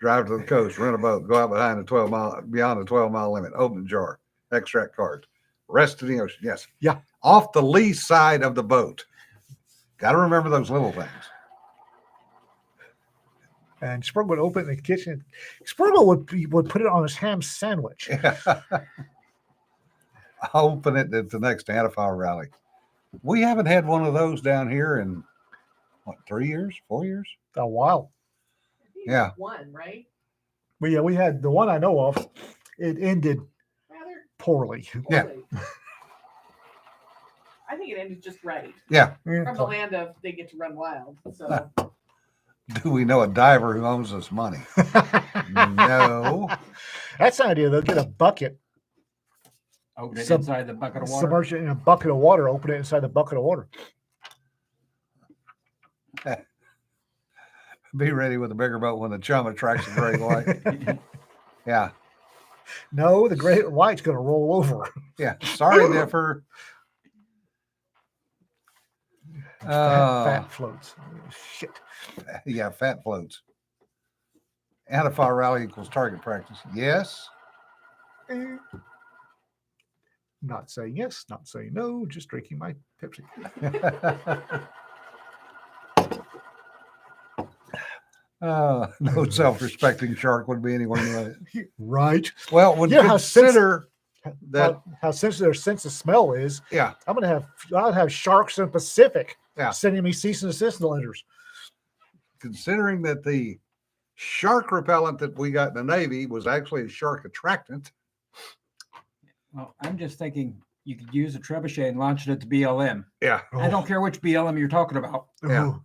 [SPEAKER 3] drive to the coast, rent a boat, go out beyond the 12-mile limit, open the jar, extract cards, rest in the ocean. Yes.
[SPEAKER 1] Yeah.
[SPEAKER 3] Off the lee side of the boat. Got to remember those little things.
[SPEAKER 1] And Spurgeon would open it in the kitchen. Spurgeon would put it on his ham sandwich.
[SPEAKER 3] Open it at the next Antifa rally. We haven't had one of those down here in what, 3 years, 4 years?
[SPEAKER 1] A while.
[SPEAKER 2] I think
[SPEAKER 3] Yeah.
[SPEAKER 2] one, right?
[SPEAKER 1] But yeah, we had the one I know of. It ended
[SPEAKER 2] Rather
[SPEAKER 1] poorly.
[SPEAKER 3] Yeah.
[SPEAKER 2] poorly. I think it ended just right.
[SPEAKER 3] Yeah.
[SPEAKER 2] From the land of they get to run wild. So
[SPEAKER 3] Do we know a diver who owes us money? No.
[SPEAKER 1] That's an idea. They'll get a bucket,
[SPEAKER 4] Open it
[SPEAKER 1] Sub-
[SPEAKER 4] inside the bucket of water.
[SPEAKER 1] submerge it in a bucket of water, open it inside the bucket of water.
[SPEAKER 3] Be ready with a bigger boat when the chum attracts the great white. Yeah.
[SPEAKER 1] No, the great white's going to roll over.
[SPEAKER 3] Yeah. Sorry, Differ.
[SPEAKER 1] Fat floats. Shit.
[SPEAKER 3] Yeah, fat floats. Antifa rally equals target practice. Yes.
[SPEAKER 1] Not saying yes, not saying no, just drinking my Pepsi.
[SPEAKER 3] No self-respecting shark would be anywhere near it.
[SPEAKER 1] Right.
[SPEAKER 3] Well, when
[SPEAKER 1] Yeah, how
[SPEAKER 3] consider that,
[SPEAKER 1] how sensitive their sense of smell is.
[SPEAKER 3] yeah,
[SPEAKER 1] I'll have sharks in the Pacific
[SPEAKER 3] Yeah.
[SPEAKER 1] sending me cease and desist letters.
[SPEAKER 3] considering that the shark repellent that we got in the Navy was actually a shark attractant.
[SPEAKER 4] Well, I'm just thinking you could use a trebuchet and launch it at the BLM.
[SPEAKER 3] Yeah.
[SPEAKER 4] I don't care which BLM you're talking about.
[SPEAKER 3] Yeah.
[SPEAKER 1] Ooh.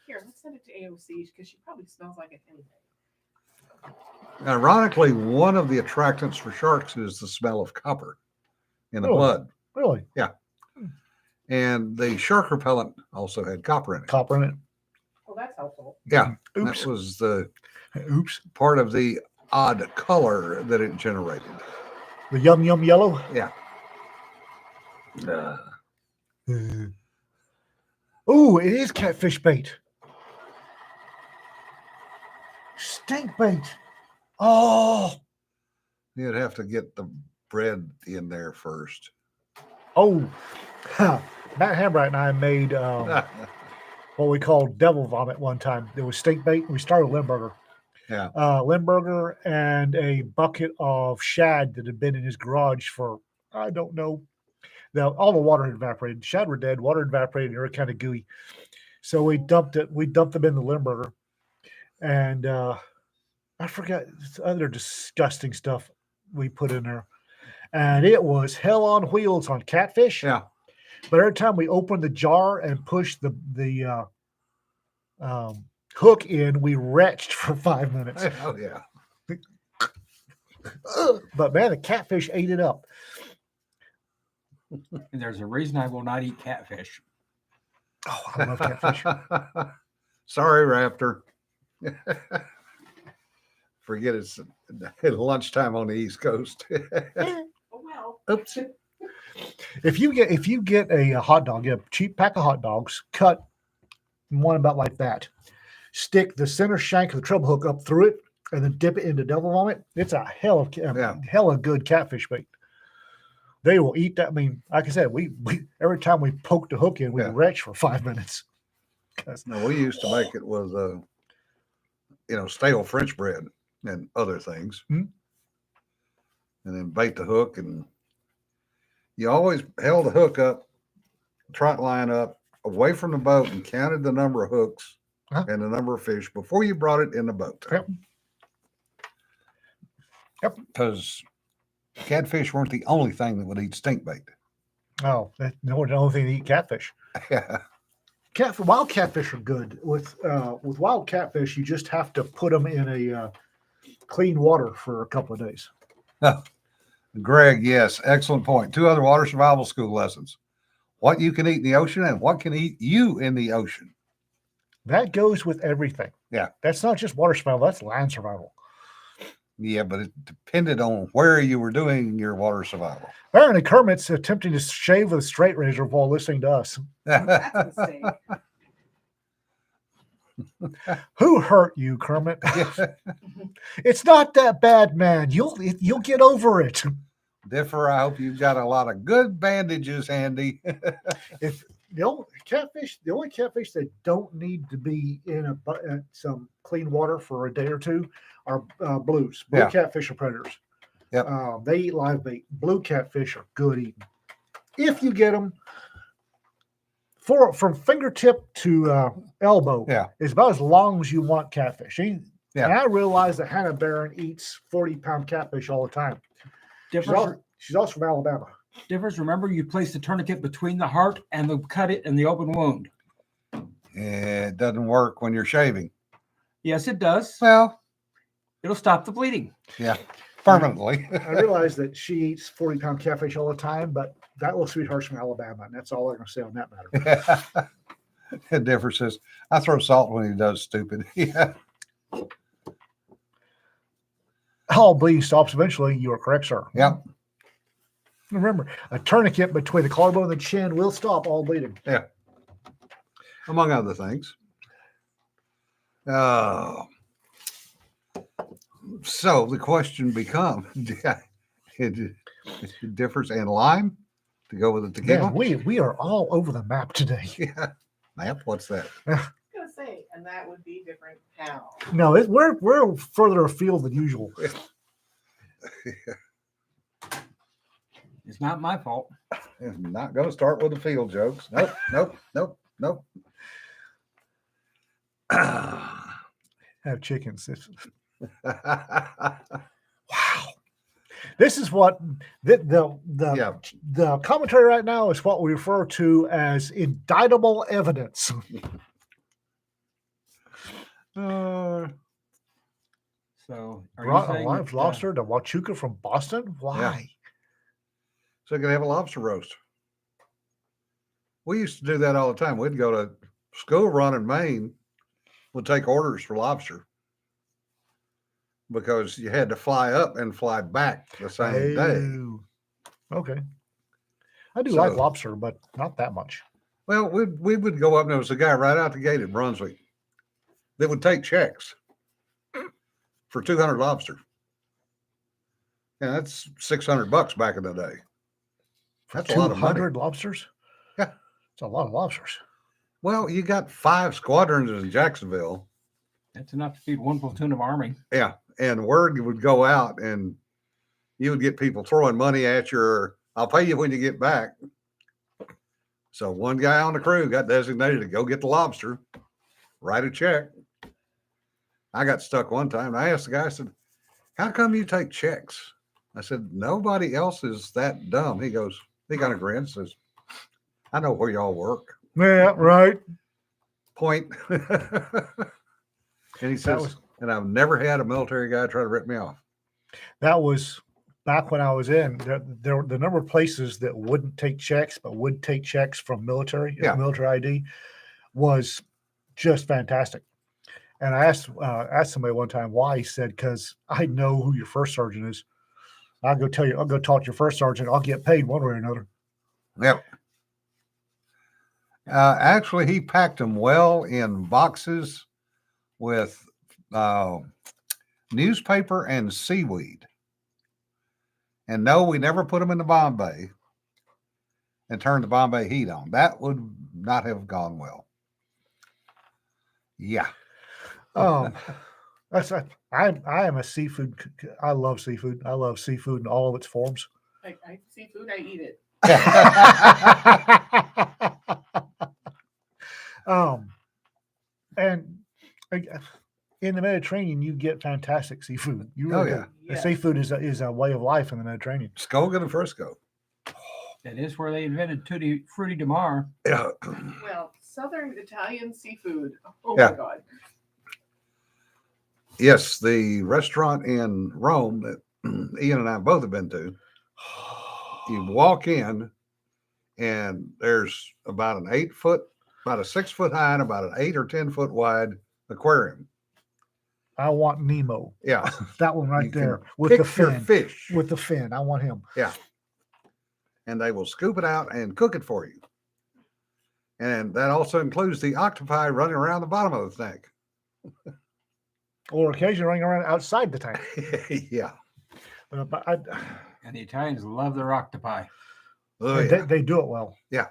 [SPEAKER 2] here, let's send it to AOC because she probably smells like it anyway.
[SPEAKER 3] Ironically, one of the attractants for sharks is the smell of copper in the
[SPEAKER 1] Really?
[SPEAKER 3] blood.
[SPEAKER 1] Really?
[SPEAKER 3] And the shark repellent also had copper in it.
[SPEAKER 1] Copper in it.
[SPEAKER 2] Well, that's helpful.
[SPEAKER 3] Yeah.
[SPEAKER 1] Oops.
[SPEAKER 3] That was the
[SPEAKER 1] Oops.
[SPEAKER 3] part of the odd color that it generated.
[SPEAKER 1] The yum yum yellow.
[SPEAKER 3] Yeah.
[SPEAKER 1] Ooh, it is catfish bait. Stink bait. Oh,
[SPEAKER 3] You'd have to get the bread in there first.
[SPEAKER 1] oh. Matt Hambright and I made what we called devil vomit one time. There was stink bait. We started Limburger.
[SPEAKER 3] Yeah.
[SPEAKER 1] Limburger and a bucket of shad that had been in his garage for, I don't know. Now, all the water had evaporated. Shad were dead. Water had evaporated. They were kind of gooey. So we dumped it. We dumped them in the Limburger. And I forgot other disgusting stuff we put in there. And it was hell on wheels on catfish.
[SPEAKER 3] Yeah.
[SPEAKER 1] But every time we opened the jar and pushed the hook in, we retched for 5 minutes.
[SPEAKER 3] Oh, yeah.
[SPEAKER 1] But man, the catfish ate it up.
[SPEAKER 4] And there's a reason I will not eat catfish.
[SPEAKER 1] Oh, I love catfish.
[SPEAKER 3] Sorry, Raptor. Forget it's lunchtime on the East Coast.
[SPEAKER 2] Oh well.
[SPEAKER 1] Oops. If you get a hot dog, get a cheap pack of hot dogs, cut one about like that, stick the center shank of the treble hook up through it, and then dip it into devil vomit. It's a hell of good catfish bait. They will eat that. I mean, like I said, we every time we poke the hook in, we
[SPEAKER 3] Yeah.
[SPEAKER 1] retch for 5 minutes.
[SPEAKER 3] No, we used to make it with, stale French bread and other things,
[SPEAKER 1] Hmm.
[SPEAKER 3] and then bait the hook. And you always held the hook up, trot line up, away from the boat, and counted the number of hooks
[SPEAKER 1] Huh?
[SPEAKER 3] and the number of fish before you brought it in the boat.
[SPEAKER 1] Yep. Yep.
[SPEAKER 3] Because catfish weren't the only thing that would eat stink bait.
[SPEAKER 1] Oh, that's the only thing to eat catfish.
[SPEAKER 3] Yeah.
[SPEAKER 1] Wild catfish are good. With wild catfish, you just have to put them in a clean water for a couple of days.
[SPEAKER 3] Greg, yes, excellent point. 2 other water survival school lessons. What you can eat in the ocean and what can eat you in the ocean.
[SPEAKER 1] That goes with everything.
[SPEAKER 3] Yeah.
[SPEAKER 1] That's not just water survival, that's land survival.
[SPEAKER 3] Yeah, but it depended on where you were doing your water survival.
[SPEAKER 1] Apparently, Kermit's attempting to shave with a straight razor while listening to us.
[SPEAKER 2] That's a mistake.
[SPEAKER 1] Who hurt you, Kermit? It's not that bad, man. You'll get over it.
[SPEAKER 3] Differ, I hope you've got a lot of good bandages handy.
[SPEAKER 1] If the only catfish that don't need to be in some clean water for a day or two are blues. Blue
[SPEAKER 3] Yeah.
[SPEAKER 1] catfish are predators.
[SPEAKER 3] Yep.
[SPEAKER 1] They eat live bait. Blue catfish are good eating. If you get them from fingertip to elbow,
[SPEAKER 3] Yeah.
[SPEAKER 1] is about as long as you want catfish. And
[SPEAKER 3] Yeah.
[SPEAKER 1] I realize that Hannah Barron eats 40-pound catfish all the time. She's also from Alabama.
[SPEAKER 4] Differs. Remember, you place the tourniquet between the heart and the cut it and the open wound.
[SPEAKER 3] It doesn't work when you're shaving.
[SPEAKER 4] Yes, it does.
[SPEAKER 3] Well,
[SPEAKER 4] It'll stop the bleeding.
[SPEAKER 3] yeah, permanently.
[SPEAKER 1] I realize that she eats 40-pound catfish all the time, but that little sweetheart's from Alabama, and that's all I'm going to say on that matter.
[SPEAKER 3] The difference is I throw salt when he does stupid. Yeah.
[SPEAKER 1] All bleeding stops eventually. You are correct, sir.
[SPEAKER 3] Yep.
[SPEAKER 1] Remember, a tourniquet between the collarbone and the chin will stop all bleeding.
[SPEAKER 3] Among other things. So the question becomes, it differs in lime to go with the tequila.
[SPEAKER 1] Man, we are all over the map today.
[SPEAKER 3] Yeah. Map, what's that?
[SPEAKER 2] I was gonna say, and that would be different how.
[SPEAKER 1] No, we're further afield than usual.
[SPEAKER 4] It's not my fault.
[SPEAKER 3] It's not going to start with the field jokes. Nope.
[SPEAKER 1] Have chickens. Wow. This is what
[SPEAKER 3] Yeah.
[SPEAKER 1] the commentary right now is what we refer to as indictable evidence.
[SPEAKER 4] So, are you saying
[SPEAKER 1] Live
[SPEAKER 4] that,
[SPEAKER 1] lobster to Huachuca from Boston? Why?
[SPEAKER 3] So you can have a lobster roast. We used to do that all the time. We'd go to school run in Maine, would take orders for lobster because you had to fly up and fly back the same day.
[SPEAKER 1] Oh, okay. I do like
[SPEAKER 3] So-
[SPEAKER 1] lobster, but not that much.
[SPEAKER 3] Well, we would go up and there was a guy right out the gate at Brunswick that would take checks for 200 lobster. And that's $600 back in the day. That's a lot of money.
[SPEAKER 1] 200 lobsters?
[SPEAKER 3] Yeah.
[SPEAKER 1] It's a lot of lobsters.
[SPEAKER 3] Well, you got 5 squadrons in Jacksonville.
[SPEAKER 4] That's enough to feed one platoon of army.
[SPEAKER 3] Yeah. And word would go out and you would get people throwing money at you, or I'll pay you when you get back. So one guy on the crew got designated to go get the lobster, write a check. I got stuck one time. I asked the guy, I said, how come you take checks? I said, nobody else is that dumb. He kind of grins, says, I know where y'all work.
[SPEAKER 1] Yeah, right.
[SPEAKER 3] Point. And he says, and I've never had a military guy try to rip me off.
[SPEAKER 1] That was back when I was in. The number of places that wouldn't take checks, but would take checks from military,
[SPEAKER 3] Yeah.
[SPEAKER 1] military ID, was just fantastic. And I asked somebody one time why. He said, because I know who your first sergeant is. I'll go talk to your first sergeant. I'll get paid one way or another.
[SPEAKER 3] Yep. Actually, he packed them well in boxes with newspaper and seaweed. And no, we never put them in the Bombay and turned the Bombay heat on. That would not have gone well. Yeah.
[SPEAKER 1] I am a seafood. I love seafood. I love seafood in all of its forms.
[SPEAKER 2] I see food, I eat it.
[SPEAKER 1] And in the Mediterranean, you get fantastic seafood. You
[SPEAKER 3] Oh,
[SPEAKER 1] really do.
[SPEAKER 3] yeah.
[SPEAKER 1] The
[SPEAKER 2] Yes.
[SPEAKER 1] seafood is a way of life in the Mediterranean.
[SPEAKER 3] Skogan and Frisco.
[SPEAKER 4] That is where they invented Tutti Frutti di Mare.
[SPEAKER 3] Yeah.
[SPEAKER 2] Well, Southern Italian seafood. Oh
[SPEAKER 3] Yeah.
[SPEAKER 2] my God.
[SPEAKER 3] Yes, the restaurant in Rome that Ian and I both have been to. You walk in, and there's about about a 6 foot high and about an 8 or 10 foot wide aquarium.
[SPEAKER 1] I want Nemo.
[SPEAKER 3] Yeah,
[SPEAKER 1] That one right
[SPEAKER 3] You can
[SPEAKER 1] there with
[SPEAKER 3] pick
[SPEAKER 1] the
[SPEAKER 3] your
[SPEAKER 1] fin.
[SPEAKER 3] fish,
[SPEAKER 1] With the fin. I want him.
[SPEAKER 3] and they will scoop it out and cook it for you. And that also includes the octopi running around the bottom of the tank.
[SPEAKER 1] Or occasionally running around outside the tank.
[SPEAKER 3] Yeah.
[SPEAKER 1] But
[SPEAKER 4] And the Italians love their octopi.
[SPEAKER 3] Oh,
[SPEAKER 1] and
[SPEAKER 3] yeah.
[SPEAKER 1] they do it well.
[SPEAKER 3] Yeah.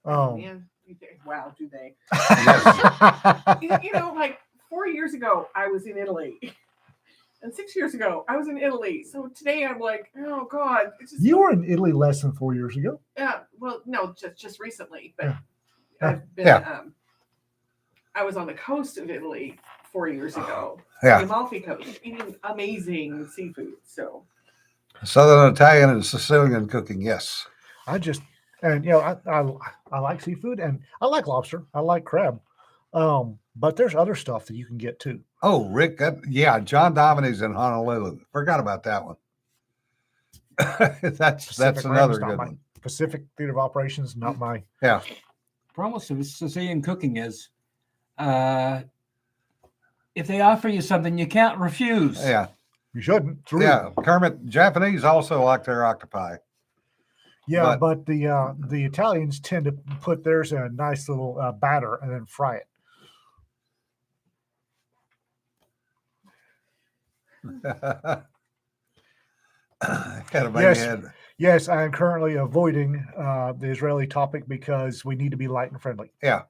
[SPEAKER 2] Man, wow, do they?
[SPEAKER 3] Yes.
[SPEAKER 2] You know, like 4 years ago, I was in Italy. And 6 years ago, I was in Italy. So today I'm like, oh God. It's just,
[SPEAKER 1] You were in Italy less than 4 years ago.
[SPEAKER 2] yeah, well, no, just recently. But
[SPEAKER 1] Yeah.
[SPEAKER 2] I've been,
[SPEAKER 3] Yeah.
[SPEAKER 2] I was on the coast of Italy 4 years ago.
[SPEAKER 3] Yeah.
[SPEAKER 2] The Amalfi Coast, eating amazing seafood. So,
[SPEAKER 3] Southern Italian and Sicilian cooking. Yes.
[SPEAKER 1] I just, and you know, I like seafood and I like lobster. I like crab. But there's other stuff that you can get too.
[SPEAKER 3] Oh, Rick. Yeah. John Domini's in Honolulu. Forgot about that one. that's
[SPEAKER 1] Pacific Rim
[SPEAKER 3] another
[SPEAKER 1] is not
[SPEAKER 3] good
[SPEAKER 1] my-
[SPEAKER 3] one.
[SPEAKER 1] Pacific Theater of Operations, not my.
[SPEAKER 3] Yeah.
[SPEAKER 4] Problem with Sicilian cooking is, if they offer you something, you can't refuse.
[SPEAKER 3] Yeah.
[SPEAKER 1] You shouldn't. It's rude.
[SPEAKER 3] Yeah. Kermit, Japanese also like their octopi.
[SPEAKER 1] Yeah, but the Italians tend to put theirs in a nice little batter and then fry it.
[SPEAKER 3] Kind of made
[SPEAKER 1] Yes.
[SPEAKER 3] me head.
[SPEAKER 1] Yes, I am currently avoiding the Israeli topic because we need to be light and friendly.
[SPEAKER 3] Yeah.
[SPEAKER 2] we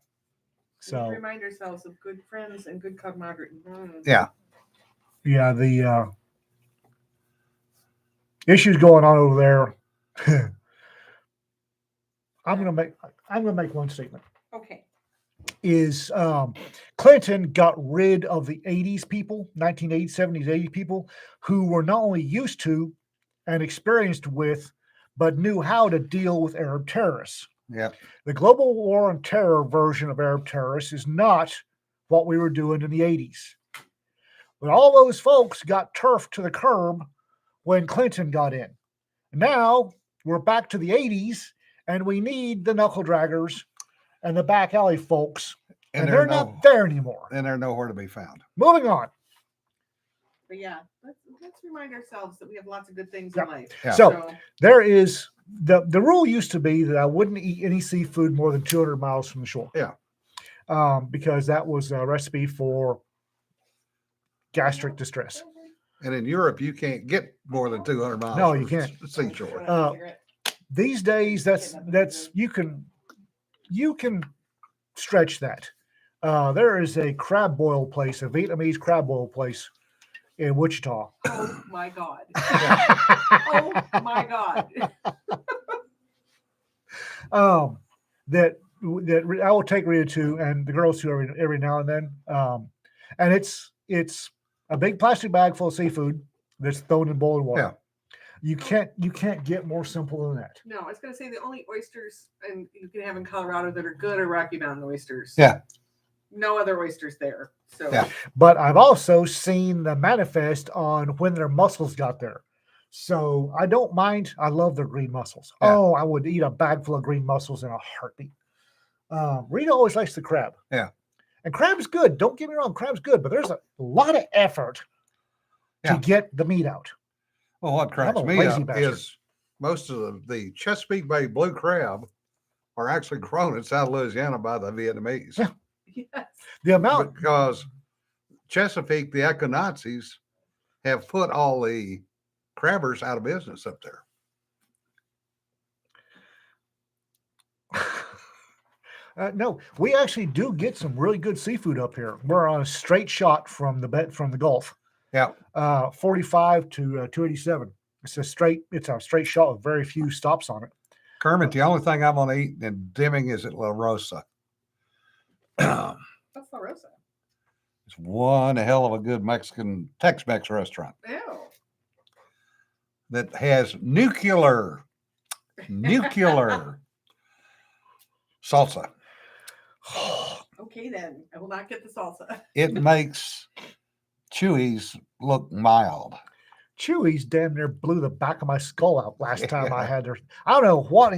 [SPEAKER 1] So
[SPEAKER 2] remind ourselves of good friends and good camaraderie.
[SPEAKER 3] Yeah.
[SPEAKER 1] yeah, the issues going on over there. I'm gonna make one statement.
[SPEAKER 2] Okay.
[SPEAKER 1] Is Clinton got rid of the 80s people, 1980s, 70s, 80s people who were not only used to and experienced with, but knew how to deal with Arab terrorists.
[SPEAKER 3] Yeah.
[SPEAKER 1] The global war on terror version of Arab terrorists is not what we were doing in the 80s. But all those folks got turfed to the curb when Clinton got in. Now we're back to the 80s and we need the knuckle draggers and the back alley folks, and they're not there anymore.
[SPEAKER 3] And they're nowhere to be found.
[SPEAKER 1] Moving on.
[SPEAKER 2] But yeah, let's remind ourselves that we have lots of good things
[SPEAKER 1] Yep.
[SPEAKER 2] in life.
[SPEAKER 3] Yeah.
[SPEAKER 1] So there is the rule used to be that I wouldn't eat any seafood more than 200 miles from the shore.
[SPEAKER 3] Yeah.
[SPEAKER 1] Because that was a recipe for gastric distress.
[SPEAKER 3] And in Europe, you can't get more than 200 miles.
[SPEAKER 1] No,
[SPEAKER 3] from
[SPEAKER 1] you can't.
[SPEAKER 3] the seashore.
[SPEAKER 1] These days, that's you can stretch that. There is a crab boil place, a Vietnamese crab boil place in Wichita.
[SPEAKER 2] Oh my God. Oh my God.
[SPEAKER 1] That I will take Rita to, and the girls to every now and then. And it's a big plastic bag full of seafood that's thrown in boiling water.
[SPEAKER 3] Yeah.
[SPEAKER 1] You can't get more simple than that.
[SPEAKER 2] No, I was going to say the only oysters and you can have in Colorado that are good are Rocky Mountain oysters.
[SPEAKER 3] Yeah.
[SPEAKER 2] No other oysters there. So
[SPEAKER 3] Yeah.
[SPEAKER 1] But I've also seen the manifest on when their mussels got there. So I don't mind. I love their green mussels.
[SPEAKER 3] Yeah.
[SPEAKER 1] Oh, I would eat a bag full of green mussels in a heartbeat. Rita always likes the crab.
[SPEAKER 3] Yeah.
[SPEAKER 1] And crab's good. Don't get me wrong, crab's good, but there's a lot of effort
[SPEAKER 3] Yeah.
[SPEAKER 1] to get the meat out.
[SPEAKER 3] Well, what cracks
[SPEAKER 1] I'm a
[SPEAKER 3] me
[SPEAKER 1] lazy
[SPEAKER 3] up
[SPEAKER 1] bastard.
[SPEAKER 3] is most of the Chesapeake Bay blue crab are actually grown in South Louisiana by the Vietnamese.
[SPEAKER 1] Yeah.
[SPEAKER 2] yes.
[SPEAKER 1] The amount,
[SPEAKER 3] Because Chesapeake, the eco-Nazis, have put all the crabbers out of business up there.
[SPEAKER 1] no, we actually do get some really good seafood up here. We're on a straight shot from the Gulf.
[SPEAKER 3] Yeah.
[SPEAKER 1] 45 to 287. It's a straight shot with very few stops on it.
[SPEAKER 3] Kermit, the only thing I'm going to eat in Deming is at La Rosa.
[SPEAKER 2] That's La Rosa.
[SPEAKER 3] It's one hell of a good Mexican Tex-Mex restaurant
[SPEAKER 2] Ew.
[SPEAKER 3] that has nuclear salsa.
[SPEAKER 2] Okay then. I will not get the salsa.
[SPEAKER 3] It makes Chewy's look mild.
[SPEAKER 1] Chewy's damn near blew the back of my skull out last time I had her. I don't know what.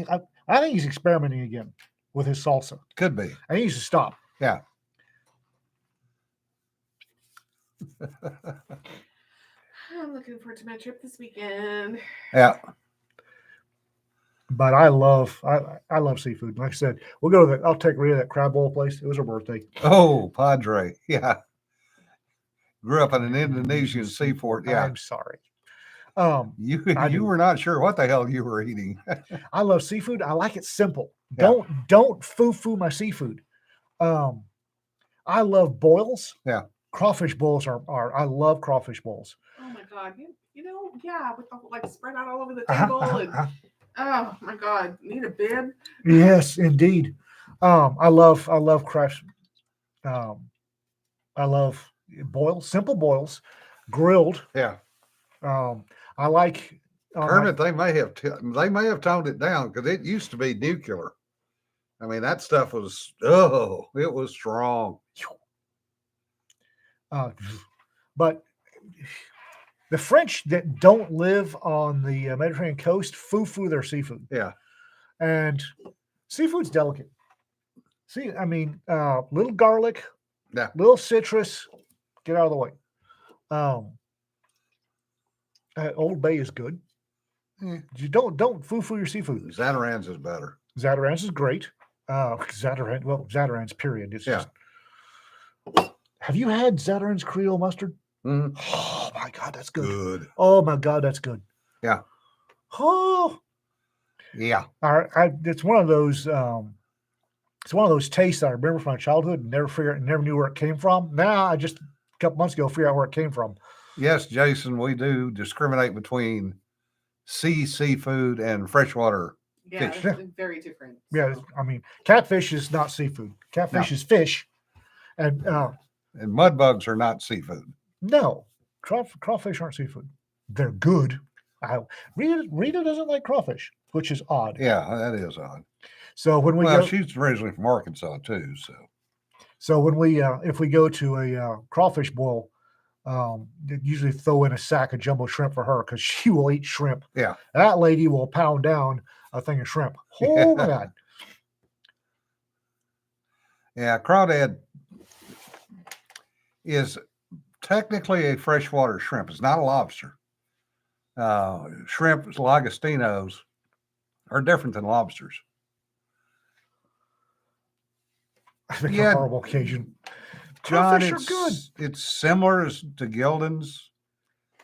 [SPEAKER 1] I think he's experimenting again with his salsa.
[SPEAKER 3] Could be.
[SPEAKER 1] And he needs to stop.
[SPEAKER 3] Yeah.
[SPEAKER 2] I'm looking forward to my trip this weekend.
[SPEAKER 3] Yeah.
[SPEAKER 1] But I love seafood. Like I said, we'll go to I'll take Rita to that crab boil place. It was her birthday.
[SPEAKER 3] Oh, Padre. Yeah. Grew up in an Indonesian seaport. Yeah.
[SPEAKER 1] I'm sorry.
[SPEAKER 3] You
[SPEAKER 1] I
[SPEAKER 3] you
[SPEAKER 1] do.
[SPEAKER 3] were not sure what the hell you were eating.
[SPEAKER 1] I love seafood. I like it simple.
[SPEAKER 3] Yeah.
[SPEAKER 1] Don't foo my seafood. I love boils.
[SPEAKER 3] Yeah.
[SPEAKER 1] Crawfish boils are I love crawfish boils.
[SPEAKER 2] Oh my god, you know, yeah, with the like spread out all over the
[SPEAKER 1] Uh-huh,
[SPEAKER 2] table and
[SPEAKER 1] uh-huh.
[SPEAKER 2] oh my god, need a bib.
[SPEAKER 1] Yes, indeed. I love crafts. I love boils, simple boils, grilled.
[SPEAKER 3] Yeah.
[SPEAKER 1] I like
[SPEAKER 3] Kermit, they may have toned it down because it used to be nuclear. I mean, that stuff was it was strong.
[SPEAKER 1] but the French that don't live on the Mediterranean coast foo their seafood,
[SPEAKER 3] Yeah.
[SPEAKER 1] and seafood's delicate. See, I mean, little garlic,
[SPEAKER 3] Yeah.
[SPEAKER 1] little citrus, get out of the way. Old Bay is good.
[SPEAKER 3] Yeah.
[SPEAKER 1] You don't foo your seafood.
[SPEAKER 3] Zatarain's is better.
[SPEAKER 1] Zatarain's is great. Zatarain's period. It's
[SPEAKER 3] Yeah.
[SPEAKER 1] just. Have you had Zatarain's Creole mustard?
[SPEAKER 3] Mhm.
[SPEAKER 1] Oh my God, that's good.
[SPEAKER 3] Good.
[SPEAKER 1] Oh my God, that's good.
[SPEAKER 3] Yeah.
[SPEAKER 1] Oh,
[SPEAKER 3] Yeah.
[SPEAKER 1] it's one of those. It's one of those tastes that I remember from my childhood and never knew where it came from. Now I just a couple months ago figured out where it came from.
[SPEAKER 3] Yes, Jason, we do discriminate between seafood and freshwater.
[SPEAKER 2] Yeah,
[SPEAKER 3] Fish.
[SPEAKER 2] it's very different.
[SPEAKER 1] Yeah,
[SPEAKER 2] so.
[SPEAKER 1] I mean, catfish is not seafood. Catfish is fish, and
[SPEAKER 3] And mud bugs are not seafood.
[SPEAKER 1] no, crawfish aren't seafood. They're good. Rita doesn't like crawfish, which is odd.
[SPEAKER 3] Yeah, that is odd.
[SPEAKER 1] So when we
[SPEAKER 3] Well,
[SPEAKER 1] go,
[SPEAKER 3] she's originally from Arkansas too, so
[SPEAKER 1] so when we if we go to a crawfish boil, they usually throw in a sack of jumbo shrimp for her because she will eat shrimp.
[SPEAKER 3] yeah.
[SPEAKER 1] That lady will pound down a thing of shrimp. Oh my God.
[SPEAKER 3] Yeah, crawdad is technically a freshwater shrimp. It's not a lobster. Shrimp, Lagostinos, are different than lobsters.
[SPEAKER 1] I think
[SPEAKER 3] Yeah.
[SPEAKER 1] a horrible occasion.
[SPEAKER 3] John,
[SPEAKER 1] Crawfish are good.
[SPEAKER 3] it's similar to Gildan's.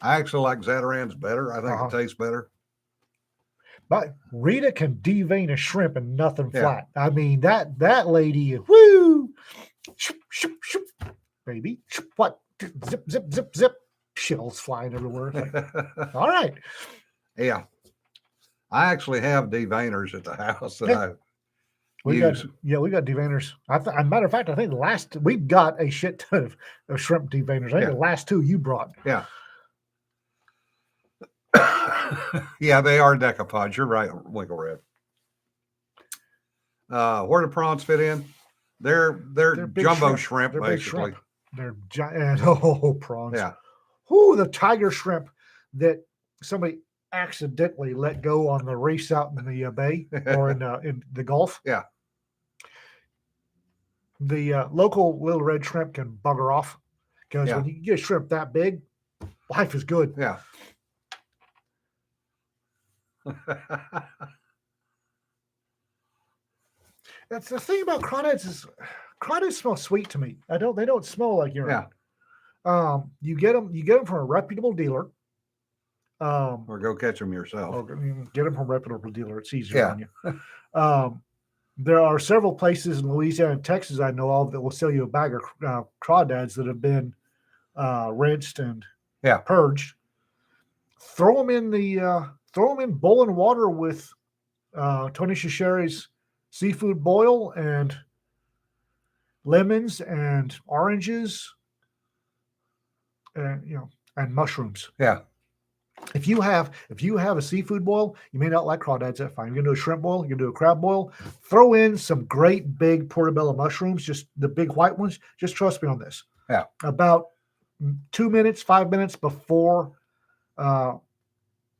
[SPEAKER 3] I actually like Zatarain's better. I think
[SPEAKER 1] Uh-huh.
[SPEAKER 3] it tastes better.
[SPEAKER 1] But Rita can devein a shrimp and nothing
[SPEAKER 3] Yeah.
[SPEAKER 1] flat. I mean, that lady, woo, shoop, shoop, shoop, baby, shoop, what, zip, zip, zip, zip, shells flying everywhere. It's like, all right,
[SPEAKER 3] Yeah. I actually have deveiners at the house that
[SPEAKER 1] Yeah.
[SPEAKER 3] I
[SPEAKER 1] we
[SPEAKER 3] use.
[SPEAKER 1] got deveiners. A matter of fact, I think we've got a shit ton of shrimp deveiners. I think
[SPEAKER 3] Yeah.
[SPEAKER 1] the last two you brought.
[SPEAKER 3] Yeah. Yeah, they are decapods. You're right, Wiggle Red. Where do prawns fit in? They're
[SPEAKER 1] big
[SPEAKER 3] jumbo
[SPEAKER 1] shrimp.
[SPEAKER 3] shrimp,
[SPEAKER 1] They're big
[SPEAKER 3] basically.
[SPEAKER 1] shrimp. They're giant. Oh, prawns.
[SPEAKER 3] Yeah.
[SPEAKER 1] Whoo, the tiger shrimp that somebody accidentally let go on the reefs out in the bay or in the Gulf.
[SPEAKER 3] Yeah.
[SPEAKER 1] The local little red shrimp can bugger off because
[SPEAKER 3] Yeah.
[SPEAKER 1] when you get a shrimp that big, life is good.
[SPEAKER 3] Yeah.
[SPEAKER 1] That's the thing about crawdads is crawdads smell sweet to me. They don't smell like urine.
[SPEAKER 3] Yeah.
[SPEAKER 1] You get them from a reputable dealer.
[SPEAKER 3] Or go catch them yourself.
[SPEAKER 1] Or get them from a reputable dealer. It's easier
[SPEAKER 3] Yeah.
[SPEAKER 1] on you. There are several places in Louisiana and Texas I know of that will sell you a bag of crawdads that have been rinsed and
[SPEAKER 3] Yeah.
[SPEAKER 1] purged. Throw them in boiling water with Tony Sherry's seafood boil and lemons and oranges and mushrooms.
[SPEAKER 3] Yeah.
[SPEAKER 1] If you have a seafood boil, you may not like crawdads. That's fine. You're gonna do a shrimp boil. You're gonna do a crab boil. Throw in some great big portobello mushrooms, just the big white ones. Just trust me on this.
[SPEAKER 3] Yeah.
[SPEAKER 1] About 2 minutes, 5 minutes before,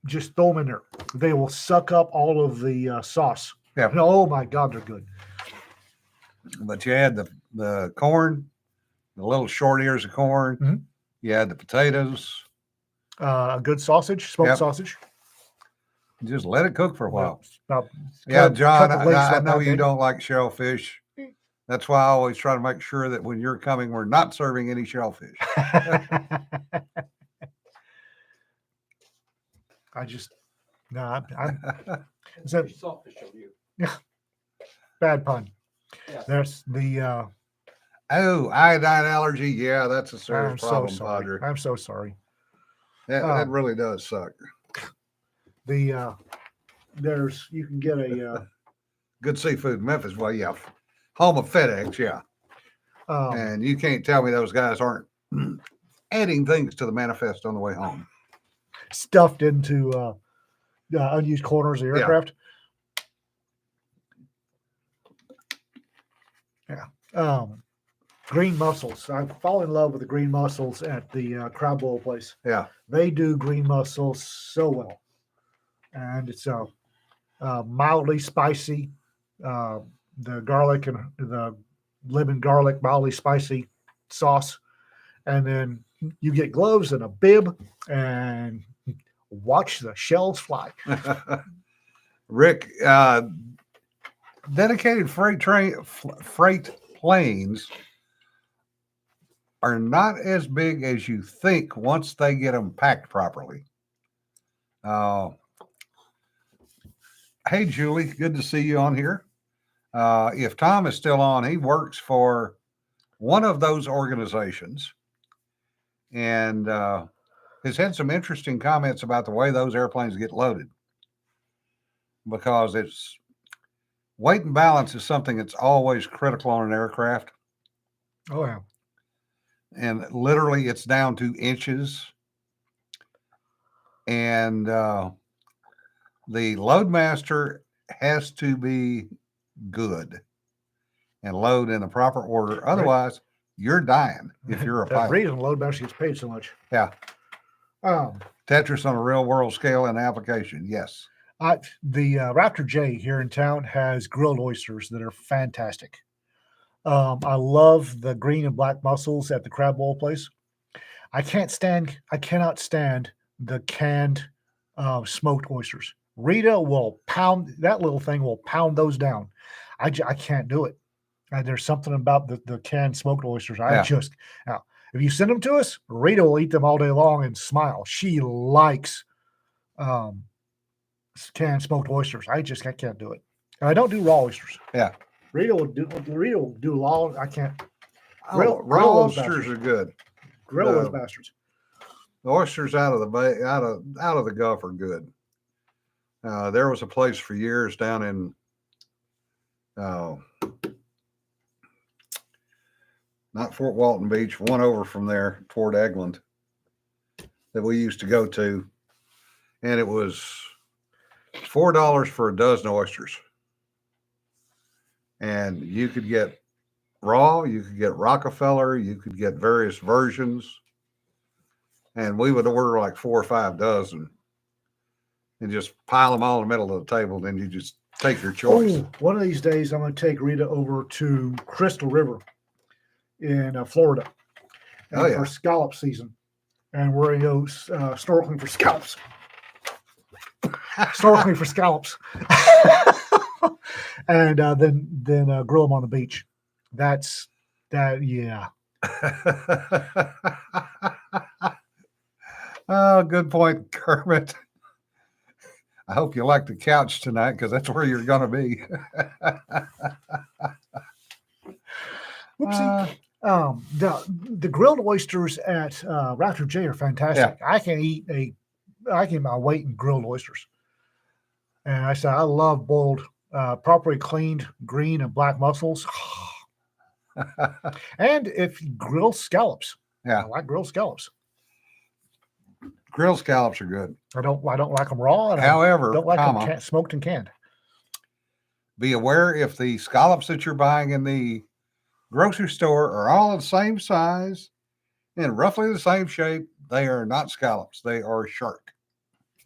[SPEAKER 1] just throw them in there. They will suck up all of the sauce.
[SPEAKER 3] Yeah.
[SPEAKER 1] And, oh my God, they're good.
[SPEAKER 3] But you add the corn, the little short ears of corn.
[SPEAKER 1] Mhm.
[SPEAKER 3] You add the potatoes.
[SPEAKER 1] A good sausage, smoked
[SPEAKER 3] Yep.
[SPEAKER 1] sausage.
[SPEAKER 3] Just let it cook for a while.
[SPEAKER 1] About
[SPEAKER 3] Yeah,
[SPEAKER 1] cut-
[SPEAKER 3] John,
[SPEAKER 1] cut the legs
[SPEAKER 3] I
[SPEAKER 1] about
[SPEAKER 3] know
[SPEAKER 1] that
[SPEAKER 3] you
[SPEAKER 1] big.
[SPEAKER 3] don't like shellfish. That's why I always try to make sure that when you're coming, we're not serving any shellfish.
[SPEAKER 1] I just no, I'm it's a
[SPEAKER 4] Saltfish over you.
[SPEAKER 1] bad pun.
[SPEAKER 4] Yeah.
[SPEAKER 1] There's the
[SPEAKER 3] Oh, iodine allergy. Yeah, that's a serious
[SPEAKER 1] I'm so
[SPEAKER 3] problem,
[SPEAKER 1] sorry.
[SPEAKER 3] Padre.
[SPEAKER 1] I'm so sorry.
[SPEAKER 3] That really does suck.
[SPEAKER 1] The there's you can get a
[SPEAKER 3] Good seafood in Memphis. Well, yeah, home of FedEx. Yeah. And you can't tell me those guys aren't adding things to the manifest on the way home.
[SPEAKER 1] stuffed into unused corners of the
[SPEAKER 3] Yeah.
[SPEAKER 1] aircraft. Yeah. Green mussels. I fall in love with the green mussels at the crab boil place.
[SPEAKER 3] Yeah.
[SPEAKER 1] They do green mussels so well, and it's mildly spicy. The garlic and the lemon garlic mildly spicy sauce, and then you get gloves and a bib and watch the shells fly.
[SPEAKER 3] Rick, dedicated freight planes are not as big as you think once they get them packed properly. Hey, Julie, good to see you on here. If Tom is still on, he works for one of those organizations and has had some interesting comments about the way those airplanes get loaded, because it's weight and balance is something that's always critical on an aircraft.
[SPEAKER 1] Oh yeah.
[SPEAKER 3] And literally it's down to inches. And the loadmaster has to be good and load in the proper order. Otherwise, you're dying if you're a
[SPEAKER 1] That
[SPEAKER 3] pilot.
[SPEAKER 1] reason Loadmaster gets paid so much.
[SPEAKER 3] Yeah.
[SPEAKER 1] Um,
[SPEAKER 3] Tetris on a real world scale and application. Yes.
[SPEAKER 1] the Raptor J here in town has grilled oysters that are fantastic. I love the green and black mussels at the crab boil place. I cannot stand the canned smoked oysters. Rita will pound that little thing, will pound those down. I can't do it. There's something about the canned smoked oysters.
[SPEAKER 3] Yeah.
[SPEAKER 1] Now, if you send them to us, Rita will eat them all day long and smile. She likes canned smoked oysters. I can't do it. And I don't do raw oysters.
[SPEAKER 3] Yeah.
[SPEAKER 1] Rita will do raw. I can't
[SPEAKER 3] Raw
[SPEAKER 1] grill those
[SPEAKER 3] oysters
[SPEAKER 1] bastards.
[SPEAKER 3] are good.
[SPEAKER 1] grill those
[SPEAKER 3] No.
[SPEAKER 1] bastards.
[SPEAKER 3] The oysters out of the bay, out of the Gulf are good. There was a place for years down in not Fort Walton Beach, one over from there toward Egland, that we used to go to, and it was $4 for a dozen oysters, and you could get raw, you could get Rockefeller, you could get various versions, and we would order like 4 or 5 dozen and just pile them all in the middle of the table. Then you just take your choice.
[SPEAKER 1] Oh, one of these days, I'm going to take Rita over to Crystal River in Florida
[SPEAKER 3] Oh, yeah.
[SPEAKER 1] for scallop season, and we're going to go snorkeling for scallops. Snorkeling for scallops, and then grill them on the beach. That's that. Yeah.
[SPEAKER 3] Oh, good point, Kermit. I hope you like the couch tonight, because that's where you're going to be.
[SPEAKER 1] Whoopsie. The grilled oysters at Raptor J are fantastic. I can eat my weight in grilled oysters. And I said I love boiled, properly cleaned green and black mussels. And if you grill scallops,
[SPEAKER 3] Yeah.
[SPEAKER 1] I like grilled scallops.
[SPEAKER 3] Grilled scallops are good.
[SPEAKER 1] I don't like them raw, and
[SPEAKER 3] However,
[SPEAKER 1] I don't like
[SPEAKER 3] comma,
[SPEAKER 1] them smoked and canned.
[SPEAKER 3] be aware if the scallops that you're buying in the grocery store are all the same size and roughly the same shape, they are not scallops. They are shark.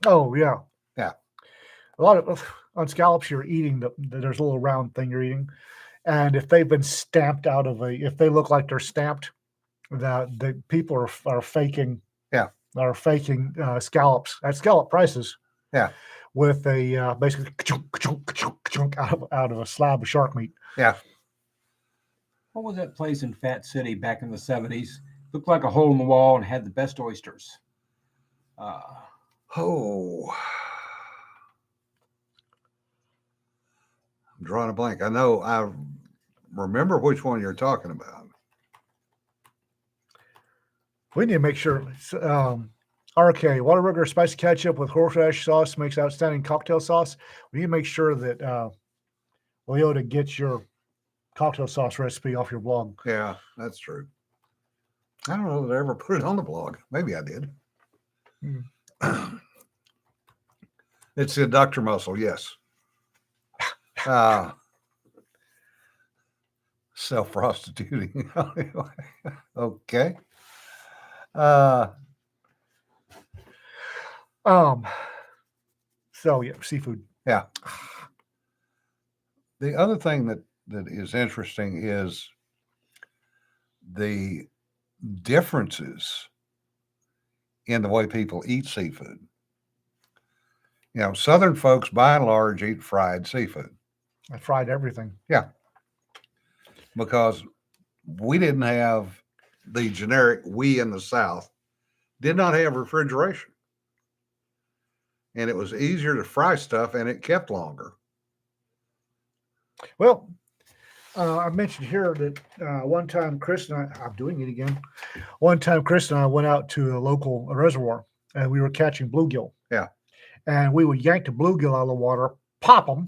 [SPEAKER 1] Oh yeah,
[SPEAKER 3] Yeah.
[SPEAKER 1] A lot of on scallops, you're eating there's a little round thing you're eating, and if they've been stamped out of if they look like they're stamped, the people are faking.
[SPEAKER 3] Yeah.
[SPEAKER 1] Are faking scallops at scallop prices.
[SPEAKER 3] Yeah.
[SPEAKER 1] with a basically chunk out of a slab of shark meat.
[SPEAKER 3] Yeah.
[SPEAKER 4] What was that place in Fat City back in the 70s? Looked like a hole in the wall and had the best oysters.
[SPEAKER 3] Oh, I'm drawing a blank. I remember which one you're talking about.
[SPEAKER 1] We need to make sure. RK Whataburger spicy ketchup with horseradish sauce makes outstanding cocktail sauce. We need to make sure that Leota gets your cocktail sauce recipe off your blog.
[SPEAKER 3] Yeah, that's true. I don't know that I ever put it on the blog. Maybe I did. It's the adductor muscle, yes. Self-prostituting. Okay.
[SPEAKER 1] So yeah, seafood.
[SPEAKER 3] Yeah. The other thing that is interesting is the differences in the way people eat seafood. You know, Southern folks by and large eat fried seafood
[SPEAKER 1] I fried everything.
[SPEAKER 3] because we didn't have the generic, we in the South did not have refrigeration. And it was easier to fry stuff and it kept longer.
[SPEAKER 1] Well, I mentioned here that one time Chris and I'm doing it again. One time Chris and I went out to a local reservoir and we were catching bluegill.
[SPEAKER 3] Yeah.
[SPEAKER 1] And we would yank the bluegill out of the water, pop them,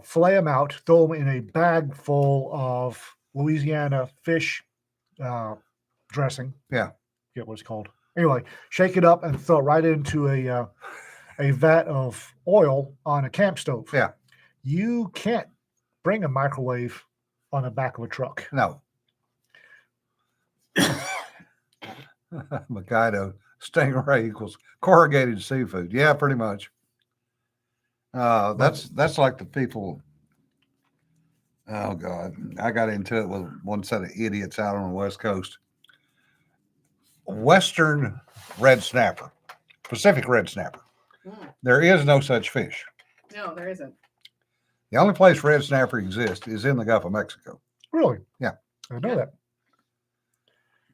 [SPEAKER 1] fillet them out, throw them in a bag full of Louisiana fish dressing.
[SPEAKER 3] Yeah.
[SPEAKER 1] Get what it's called. Anyway, shake it up and throw it right into a vat of oil on a camp stove.
[SPEAKER 3] Yeah.
[SPEAKER 1] You can't bring a microwave on the back of a truck.
[SPEAKER 3] No. Hokkaido stingray equals corrugated seafood. Yeah, pretty much. That's like the people. Oh God, I got into it with one set of idiots out on the West Coast. Western red snapper, Pacific red snapper.
[SPEAKER 2] Mm.
[SPEAKER 3] There is no such fish.
[SPEAKER 2] No, there isn't.
[SPEAKER 3] The only place red snapper exists is in the Gulf of Mexico.
[SPEAKER 1] Really?
[SPEAKER 3] Yeah.
[SPEAKER 1] I know
[SPEAKER 2] Yeah.
[SPEAKER 1] that.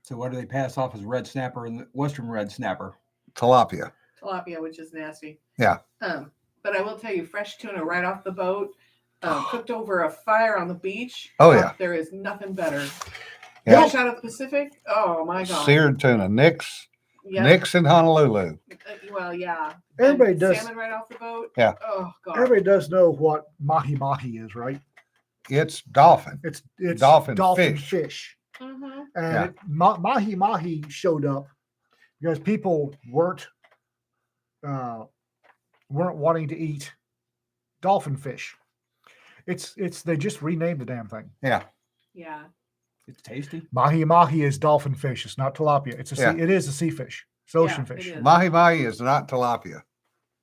[SPEAKER 4] So what do they pass off as red snapper and the Western red snapper?
[SPEAKER 3] Tilapia.
[SPEAKER 2] Tilapia, which is nasty.
[SPEAKER 3] Yeah.
[SPEAKER 2] But I will tell you, fresh tuna right off the boat, cooked over a fire on the beach.
[SPEAKER 3] Oh, yeah.
[SPEAKER 2] There is nothing better.
[SPEAKER 3] Yeah.
[SPEAKER 2] Fish out of the Pacific. Oh my God.
[SPEAKER 3] Seared tuna. Nick's
[SPEAKER 2] Yeah.
[SPEAKER 3] Nick's in Honolulu.
[SPEAKER 2] Well, yeah.
[SPEAKER 1] Everybody
[SPEAKER 2] And
[SPEAKER 1] does.
[SPEAKER 2] salmon right off the boat.
[SPEAKER 3] Yeah.
[SPEAKER 2] Oh God.
[SPEAKER 1] Everybody does know what mahi mahi is, right?
[SPEAKER 3] It's dolphin.
[SPEAKER 1] It's
[SPEAKER 3] Dolphin
[SPEAKER 1] fish.
[SPEAKER 2] Mm-hmm.
[SPEAKER 1] And
[SPEAKER 3] Yeah.
[SPEAKER 1] mahi mahi showed up because people weren't wanting to eat dolphin fish. It's they just renamed the damn thing.
[SPEAKER 3] Yeah.
[SPEAKER 2] Yeah.
[SPEAKER 4] It's tasty.
[SPEAKER 1] Mahi mahi is dolphin fish. It's not tilapia. It's a
[SPEAKER 3] Yeah.
[SPEAKER 1] it is a sea fish. It's ocean
[SPEAKER 2] Yeah, it
[SPEAKER 1] fish.
[SPEAKER 2] is.
[SPEAKER 3] Mahi mahi is not tilapia.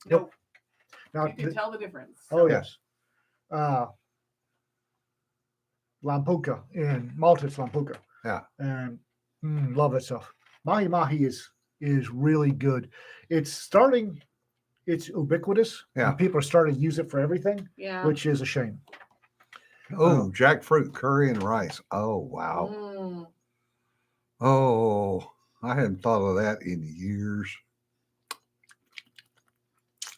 [SPEAKER 2] Nope.
[SPEAKER 1] Now,
[SPEAKER 2] You can tell the difference.
[SPEAKER 1] oh
[SPEAKER 3] Yeah.
[SPEAKER 1] yes, lampuka in Malta, it's lampuka.
[SPEAKER 3] Yeah.
[SPEAKER 1] And love that stuff. Mahi mahi is really good. It's ubiquitous.
[SPEAKER 3] Yeah.
[SPEAKER 1] And people are starting to use it for everything,
[SPEAKER 2] Yeah.
[SPEAKER 1] which is a shame.
[SPEAKER 3] Oh, jackfruit curry and rice. Oh, wow.
[SPEAKER 2] Mm.
[SPEAKER 3] Oh, I hadn't thought of that in years.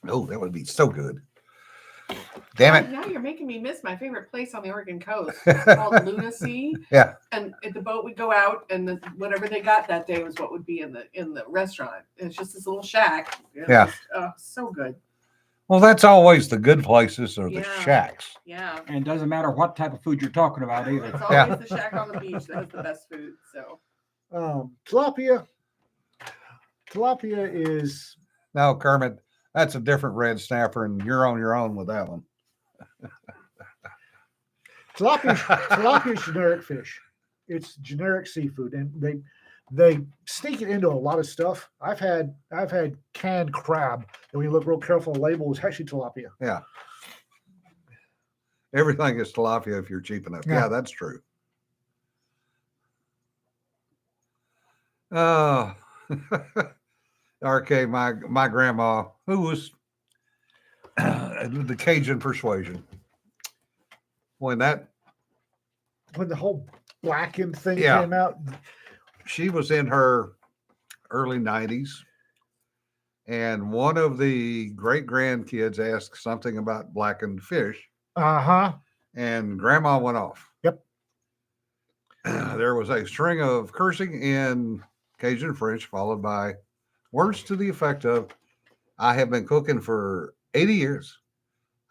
[SPEAKER 3] Oh, that would be so good. Damn it.
[SPEAKER 2] Now you're making me miss my favorite place on the Oregon coast. It's called Lunacy.
[SPEAKER 3] Yeah.
[SPEAKER 2] And at the boat we go out, and whatever they got that day was what would be in the restaurant. It's just this little shack.
[SPEAKER 3] Yeah.
[SPEAKER 2] Just, oh, so good.
[SPEAKER 3] Well, that's always the good places or the
[SPEAKER 2] Yeah.
[SPEAKER 3] shacks.
[SPEAKER 2] Yeah.
[SPEAKER 4] And it doesn't matter what type of food you're talking about
[SPEAKER 2] It's
[SPEAKER 4] either.
[SPEAKER 2] always
[SPEAKER 3] Yeah.
[SPEAKER 2] the shack on the beach that has the best food. So
[SPEAKER 1] Tilapia is
[SPEAKER 3] No, Kermit, that's a different red snapper, and you're on your own with that one.
[SPEAKER 1] tilapia is generic fish. It's generic seafood, and they sneak it into a lot of stuff. I've had canned crab, and when you look real careful, the label is actually tilapia.
[SPEAKER 3] Yeah. Everything is tilapia if you're cheap enough.
[SPEAKER 1] Yeah.
[SPEAKER 3] Yeah, that's true. Oh, RK, my grandma, who was the Cajun persuasion. When that
[SPEAKER 1] When the whole blackened thing
[SPEAKER 3] Yeah.
[SPEAKER 1] came out,
[SPEAKER 3] she was in her early 90s, and one of the great grandkids asked something about blackened fish,
[SPEAKER 1] uh-huh.
[SPEAKER 3] and grandma went off.
[SPEAKER 1] Yep.
[SPEAKER 3] There was a string of cursing in Cajun French, followed by words to the effect of, I have been cooking for 80 years.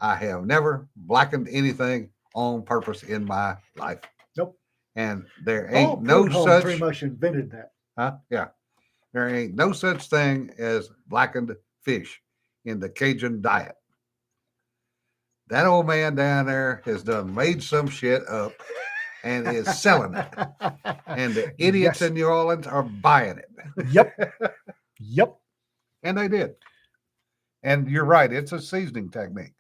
[SPEAKER 3] I have never blackened anything on purpose in my life.
[SPEAKER 1] Nope.
[SPEAKER 3] And there
[SPEAKER 1] Paul
[SPEAKER 3] ain't no
[SPEAKER 1] Prudhomme
[SPEAKER 3] such,
[SPEAKER 1] pretty much invented that.
[SPEAKER 3] huh? Yeah. There ain't no such thing as blackened fish in the Cajun diet. That old man down there has done made some shit up and is selling it. And the idiots
[SPEAKER 1] Yes.
[SPEAKER 3] in New Orleans are buying it.
[SPEAKER 1] Yep. Yep.
[SPEAKER 3] And they did. And you're right, it's a seasoning technique.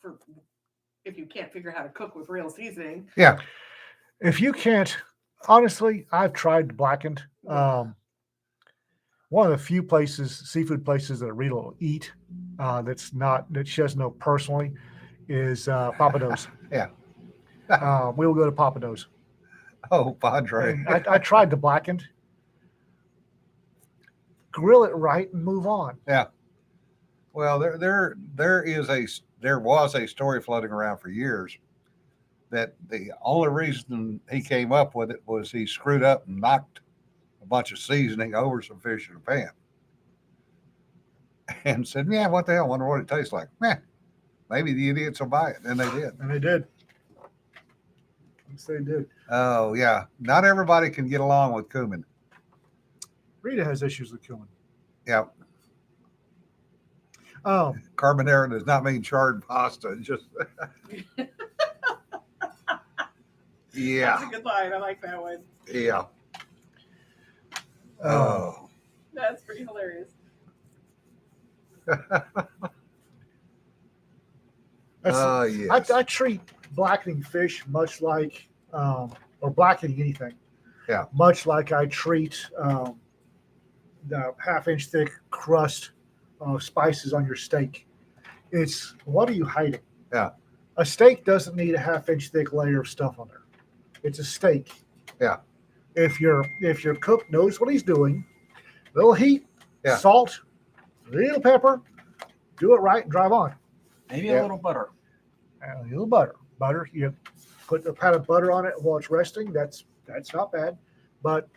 [SPEAKER 2] For if you can't figure out how to cook with real seasoning.
[SPEAKER 3] Yeah.
[SPEAKER 1] If you can't, honestly, I've tried blackened. One of the few seafood places that Rita will eat that she doesn't know personally is Papados.
[SPEAKER 3] Yeah.
[SPEAKER 1] We'll go to Papados.
[SPEAKER 3] Oh, Padre.
[SPEAKER 1] And I tried the blackened. Grill it right and move on.
[SPEAKER 3] Well, there was a story floating around for years that the only reason he came up with it was he screwed up and knocked a bunch of seasoning over some fish in a pan. And said, yeah, what the hell? Wonder what it tastes like. Maybe the idiots will buy it. And they did.
[SPEAKER 1] And they did. Yes, they did.
[SPEAKER 3] Oh, yeah. Not everybody can get along with cumin.
[SPEAKER 1] Rita has issues with cumin.
[SPEAKER 3] Yeah. Carbonara does not mean charred pasta. It's just, yeah.
[SPEAKER 2] That's a good line. I like that one.
[SPEAKER 3] Yeah.
[SPEAKER 1] Oh.
[SPEAKER 3] Oh.
[SPEAKER 2] That's pretty hilarious.
[SPEAKER 3] Yes.
[SPEAKER 1] I treat blackening fish much like, or blackening anything.
[SPEAKER 3] Yeah.
[SPEAKER 1] Much like I treat the half-inch thick crust of spices on your steak. It's, what are you hiding?
[SPEAKER 3] Yeah.
[SPEAKER 1] A steak doesn't need a half-inch thick layer of stuff on there. It's a steak.
[SPEAKER 3] Yeah.
[SPEAKER 1] If your cook knows what he's doing, little heat,
[SPEAKER 3] Yeah.
[SPEAKER 1] salt, little pepper, do it right and drive on.
[SPEAKER 4] Maybe
[SPEAKER 3] Yeah.
[SPEAKER 4] a little butter.
[SPEAKER 1] And a little butter. Butter, you put a pat of butter on it while it's resting. That's not bad. But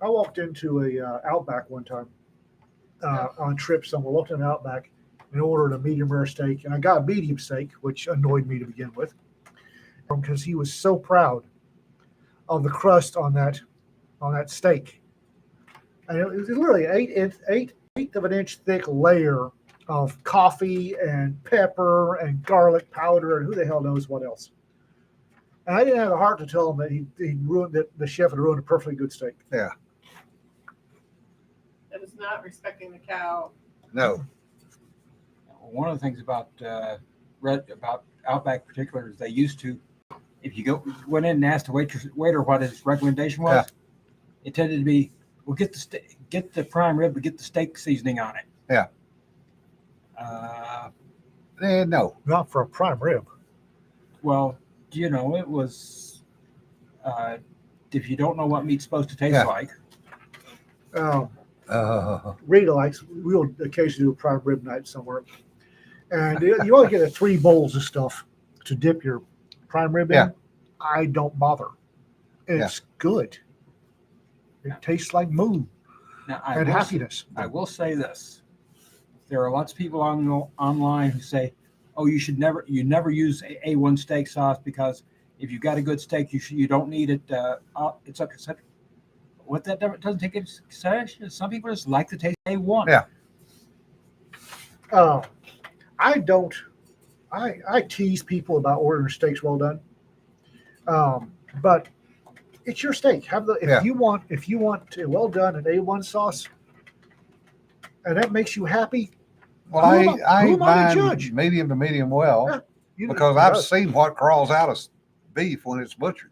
[SPEAKER 1] I walked into a Outback one time on trip somewhere. Walked in Outback and ordered a medium rare steak, and I got a medium steak, which annoyed me to begin with, because he was so proud of the crust on that steak, and it was literally eighth of an inch thick layer of coffee and pepper and garlic powder and who the hell knows what else. And I didn't have the heart to tell him that he ruined that the chef had ruined a perfectly good steak.
[SPEAKER 3] Yeah.
[SPEAKER 2] That is not respecting the cow.
[SPEAKER 3] No.
[SPEAKER 4] One of the things about Outback particular is they used to, if you went in and asked the waiter what his recommendation was,
[SPEAKER 3] Yeah.
[SPEAKER 4] it tended to be, well, get the prime rib, but get the steak seasoning on it.
[SPEAKER 3] Yeah. No.
[SPEAKER 1] Not for a prime rib.
[SPEAKER 4] Well, it was, if you don't know what meat's supposed to taste
[SPEAKER 3] Yeah.
[SPEAKER 4] like,
[SPEAKER 1] Rita we'll occasionally do a prime rib night somewhere. And you only get 3 bowls of stuff to dip your prime rib in.
[SPEAKER 3] Yeah.
[SPEAKER 1] I don't bother. It's good. It tastes like moon
[SPEAKER 4] now
[SPEAKER 1] and happiness.
[SPEAKER 4] I will say this: there are lots of people online who say, "Oh, you never use A1 steak sauce because if you got a good steak, you don't need it. It's up to what that doesn't take into consideration. Some people just like the taste of A1.
[SPEAKER 3] Yeah.
[SPEAKER 1] I tease people about ordering steaks well done. But it's your steak. If you want a well done and A1 sauce, and that makes you happy,
[SPEAKER 3] Well,
[SPEAKER 1] Who am
[SPEAKER 3] I
[SPEAKER 1] I to
[SPEAKER 3] mind
[SPEAKER 1] judge?
[SPEAKER 3] medium to medium well
[SPEAKER 1] Yeah.
[SPEAKER 3] because I've seen what crawls out of beef when it's butchered.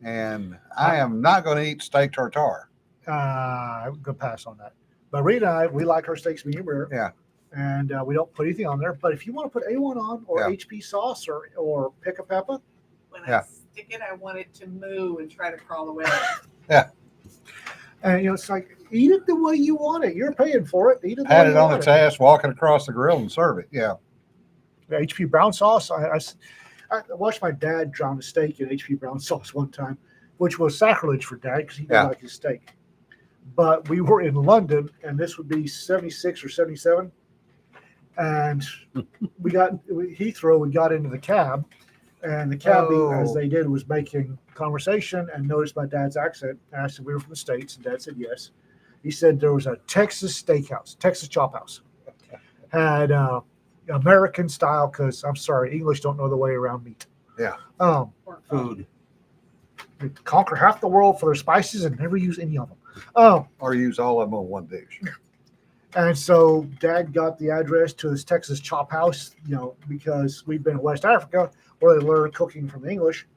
[SPEAKER 3] And I am not going to eat steak tartare.
[SPEAKER 1] I'm gonna pass on that. But Rita and I, we like our steaks medium rare.
[SPEAKER 3] Yeah.
[SPEAKER 1] and we don't put anything on there. But if you want to put A1 on, or
[SPEAKER 3] Yeah.
[SPEAKER 1] HP sauce, or pick a pepper,
[SPEAKER 2] When
[SPEAKER 3] Yeah.
[SPEAKER 2] I stick it, I want it to moo and try to crawl away.
[SPEAKER 1] and it's like, eat it the way you want it. You're paying for it. Eat it the
[SPEAKER 3] Pat
[SPEAKER 1] way
[SPEAKER 3] it
[SPEAKER 1] you
[SPEAKER 3] on
[SPEAKER 1] want
[SPEAKER 3] its
[SPEAKER 1] it.
[SPEAKER 3] ass, walking across the grill and serve it. Yeah.
[SPEAKER 1] The HP brown sauce. I watched my dad drown a steak in HP brown sauce one time, which was sacrilege for Dad because he didn't
[SPEAKER 3] Yeah.
[SPEAKER 1] like his steak. But we were in London, and this would be 76 or 77. And we got Heathrow. We got into the cab, and the cabbie, as
[SPEAKER 3] Oh.
[SPEAKER 1] they did, was making conversation and noticed my dad's accent. And I said we were from the States, and Dad said yes. He said there was a Texas steakhouse, Texas Chop House, had American style, because I'm sorry, English don't know the way around meat.
[SPEAKER 3] Yeah.
[SPEAKER 2] Or
[SPEAKER 4] Food.
[SPEAKER 1] They conquer half the world for their spices and never use any of them.
[SPEAKER 3] Or use all of them on one dish.
[SPEAKER 1] And so Dad got the address to this Texas Chop House, because we've been in West Africa where they learned cooking from the English,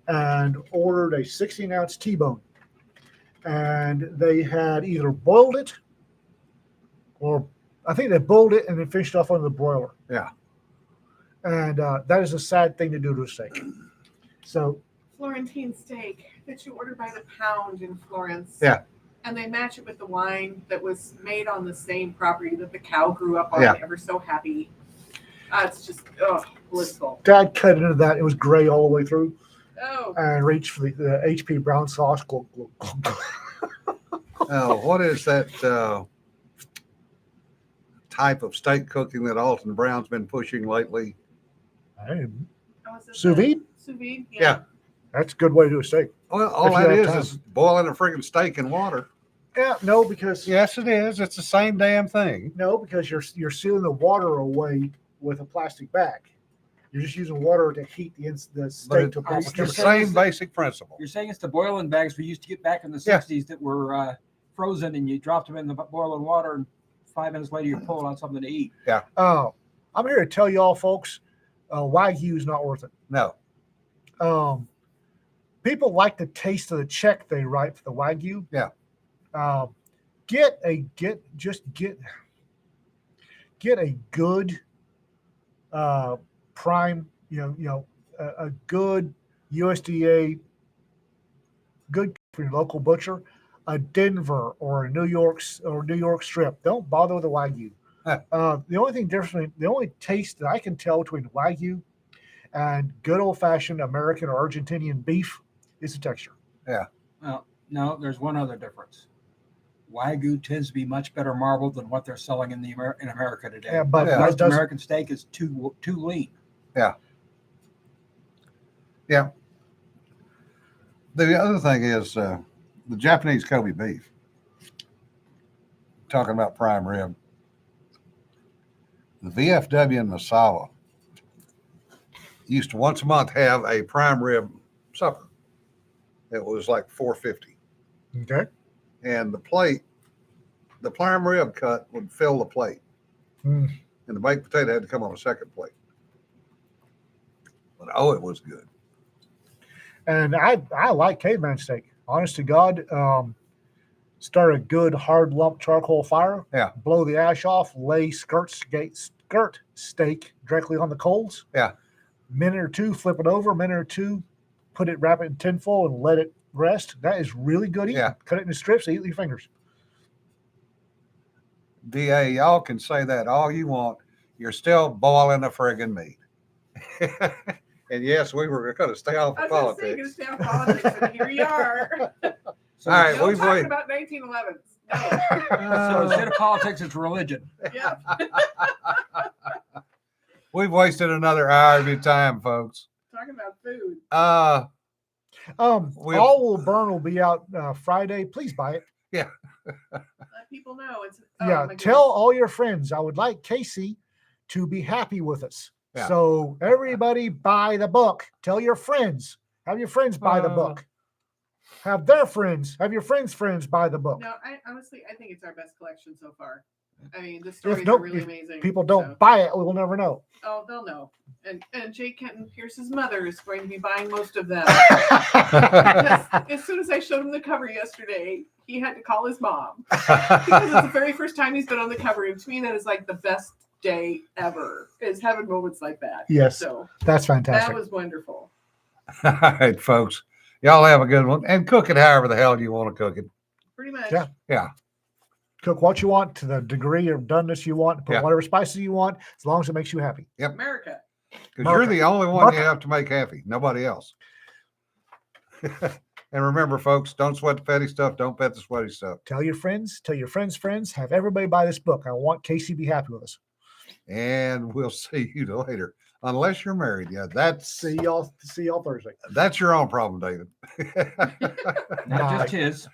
[SPEAKER 1] and ordered a 16-ounce T-bone. And they had either boiled it, or I think they boiled it and then finished off on the broiler.
[SPEAKER 3] Yeah.
[SPEAKER 1] And that is a sad thing to do to a steak. So
[SPEAKER 2] Florentine steak that you order by the pound in Florence.
[SPEAKER 3] Yeah.
[SPEAKER 2] And they match it with the wine that was made on the same property that the cow grew up on.
[SPEAKER 3] Yeah.
[SPEAKER 2] Ever so happy. It's just blissful.
[SPEAKER 1] Dad cut into that. It was gray all the way through,
[SPEAKER 2] Oh,
[SPEAKER 1] and reached for the HP brown sauce. Glug, glug, glug, glug.
[SPEAKER 3] Oh, what is that type of steak cooking that Alton Brown's been pushing lately?
[SPEAKER 1] Hey,
[SPEAKER 2] was it
[SPEAKER 1] sous
[SPEAKER 2] the
[SPEAKER 1] vide?
[SPEAKER 2] Sous vide.
[SPEAKER 3] Yeah.
[SPEAKER 1] That's a good way to do a steak.
[SPEAKER 3] Well, all
[SPEAKER 1] If you
[SPEAKER 3] that
[SPEAKER 1] have
[SPEAKER 3] is
[SPEAKER 1] time.
[SPEAKER 3] is boiling a freaking steak in water.
[SPEAKER 1] Yeah, no, because
[SPEAKER 3] Yes, it is. It's the same damn thing.
[SPEAKER 1] you're sealing the water away with a plastic bag. You're just using water to heat the steak to a
[SPEAKER 3] It's
[SPEAKER 1] proper
[SPEAKER 3] the
[SPEAKER 4] you're
[SPEAKER 1] temperature.
[SPEAKER 4] saying
[SPEAKER 3] same basic principle.
[SPEAKER 4] You're saying it's the boiling bags we used to get back in the
[SPEAKER 3] Yeah.
[SPEAKER 4] 60s that were frozen, and you dropped them in the boiling water, and 5 minutes later you pull out something to eat.
[SPEAKER 1] I'm here to tell you all, folks, Wagyu is not worth it.
[SPEAKER 3] No.
[SPEAKER 1] People like the taste of the check they write for the Wagyu.
[SPEAKER 3] Yeah.
[SPEAKER 1] Get a good prime, a good USDA, good for your local butcher, a Denver or a New York strip. Don't bother with the Wagyu. The only thing different, the only taste that I can tell between Wagyu and good old fashioned American or Argentinian beef is the texture.
[SPEAKER 4] Well, no, there's one other difference. Wagyu tends to be much better marbled than what they're selling in in America today.
[SPEAKER 1] Yeah, but
[SPEAKER 3] Yeah.
[SPEAKER 1] that
[SPEAKER 4] Most
[SPEAKER 1] doesn't-
[SPEAKER 4] American steak is too lean.
[SPEAKER 3] The other thing is the Japanese Kobe beef. Talking about prime rib. The VFW in Misawa used to once a month have a prime rib supper. It was like $4.50.
[SPEAKER 1] Okay.
[SPEAKER 3] And the prime rib cut would fill the plate.
[SPEAKER 1] Mm.
[SPEAKER 3] And the baked potato had to come on a second plate. But oh, it was good.
[SPEAKER 1] And I like caveman steak. Honest to God, start a good hard lump charcoal fire.
[SPEAKER 3] Yeah.
[SPEAKER 1] Blow the ash off. Lay skirt steak directly on the coals.
[SPEAKER 3] Yeah.
[SPEAKER 1] Minute or two, flip it over. Minute or two, wrap it in tinfoil and let it rest. That is really good eating.
[SPEAKER 3] Yeah.
[SPEAKER 1] Cut it into strips. Eat with your fingers.
[SPEAKER 3] DA, y'all can say that all you want. You're still boiling the friggin' meat. And yes, we were going to stay off
[SPEAKER 2] I
[SPEAKER 3] of
[SPEAKER 2] was going to
[SPEAKER 3] politics.
[SPEAKER 2] say, it's now politics, and here you are.
[SPEAKER 4] So,
[SPEAKER 3] All right,
[SPEAKER 2] Still
[SPEAKER 3] we've
[SPEAKER 2] talking
[SPEAKER 3] waited.
[SPEAKER 2] about 1911.
[SPEAKER 4] so instead of politics, it's religion.
[SPEAKER 2] Yeah.
[SPEAKER 3] We've wasted another hour of your time, folks.
[SPEAKER 2] Talking about food.
[SPEAKER 1] All Will Burn will be out Friday. Please buy it.
[SPEAKER 2] Let people know. It's
[SPEAKER 1] Yeah.
[SPEAKER 2] my
[SPEAKER 1] Tell
[SPEAKER 2] goodness.
[SPEAKER 1] all your friends. I would like Casey to be happy with us.
[SPEAKER 3] Yeah.
[SPEAKER 1] So everybody buy the book. Tell your friends. Have your friends buy the book. Have their friends. Have your friends' friends buy the book.
[SPEAKER 2] No, I honestly think it's our best collection so far. I mean, the stories
[SPEAKER 1] no-
[SPEAKER 2] are really
[SPEAKER 1] if
[SPEAKER 2] amazing.
[SPEAKER 1] People don't
[SPEAKER 2] so-
[SPEAKER 1] buy it, we will never know.
[SPEAKER 2] Oh, they'll know. And Jake Kenton Pierce's mother is going to be buying most of them. Because as soon as I showed him the cover yesterday, he had to call his mom because it's the very first time he's been on the cover. And to me, that is like the best day ever. Is having moments like that.
[SPEAKER 1] Yes.
[SPEAKER 2] So
[SPEAKER 1] That's
[SPEAKER 2] that
[SPEAKER 1] fantastic.
[SPEAKER 2] was wonderful.
[SPEAKER 3] All right, folks. Y'all have a good one and cook it however the hell you want to cook it.
[SPEAKER 2] Pretty much.
[SPEAKER 1] Yeah. Cook what you want to the degree of doneness you want. Put
[SPEAKER 3] Yeah.
[SPEAKER 1] whatever spices you want, as long as it makes you happy.
[SPEAKER 2] America.
[SPEAKER 3] Because you're the only one you
[SPEAKER 1] Martha.
[SPEAKER 3] have to make happy. Nobody else. And remember, folks, don't sweat the petty stuff. Don't pet the sweaty stuff.
[SPEAKER 1] Tell your friends. Tell your friends' friends. Have everybody buy this book. I want Casey to be happy with us.
[SPEAKER 3] And we'll see you later. Unless you're married. Yeah, that's
[SPEAKER 1] See y'all Thursday.
[SPEAKER 3] your own problem, David.
[SPEAKER 4] Not just his.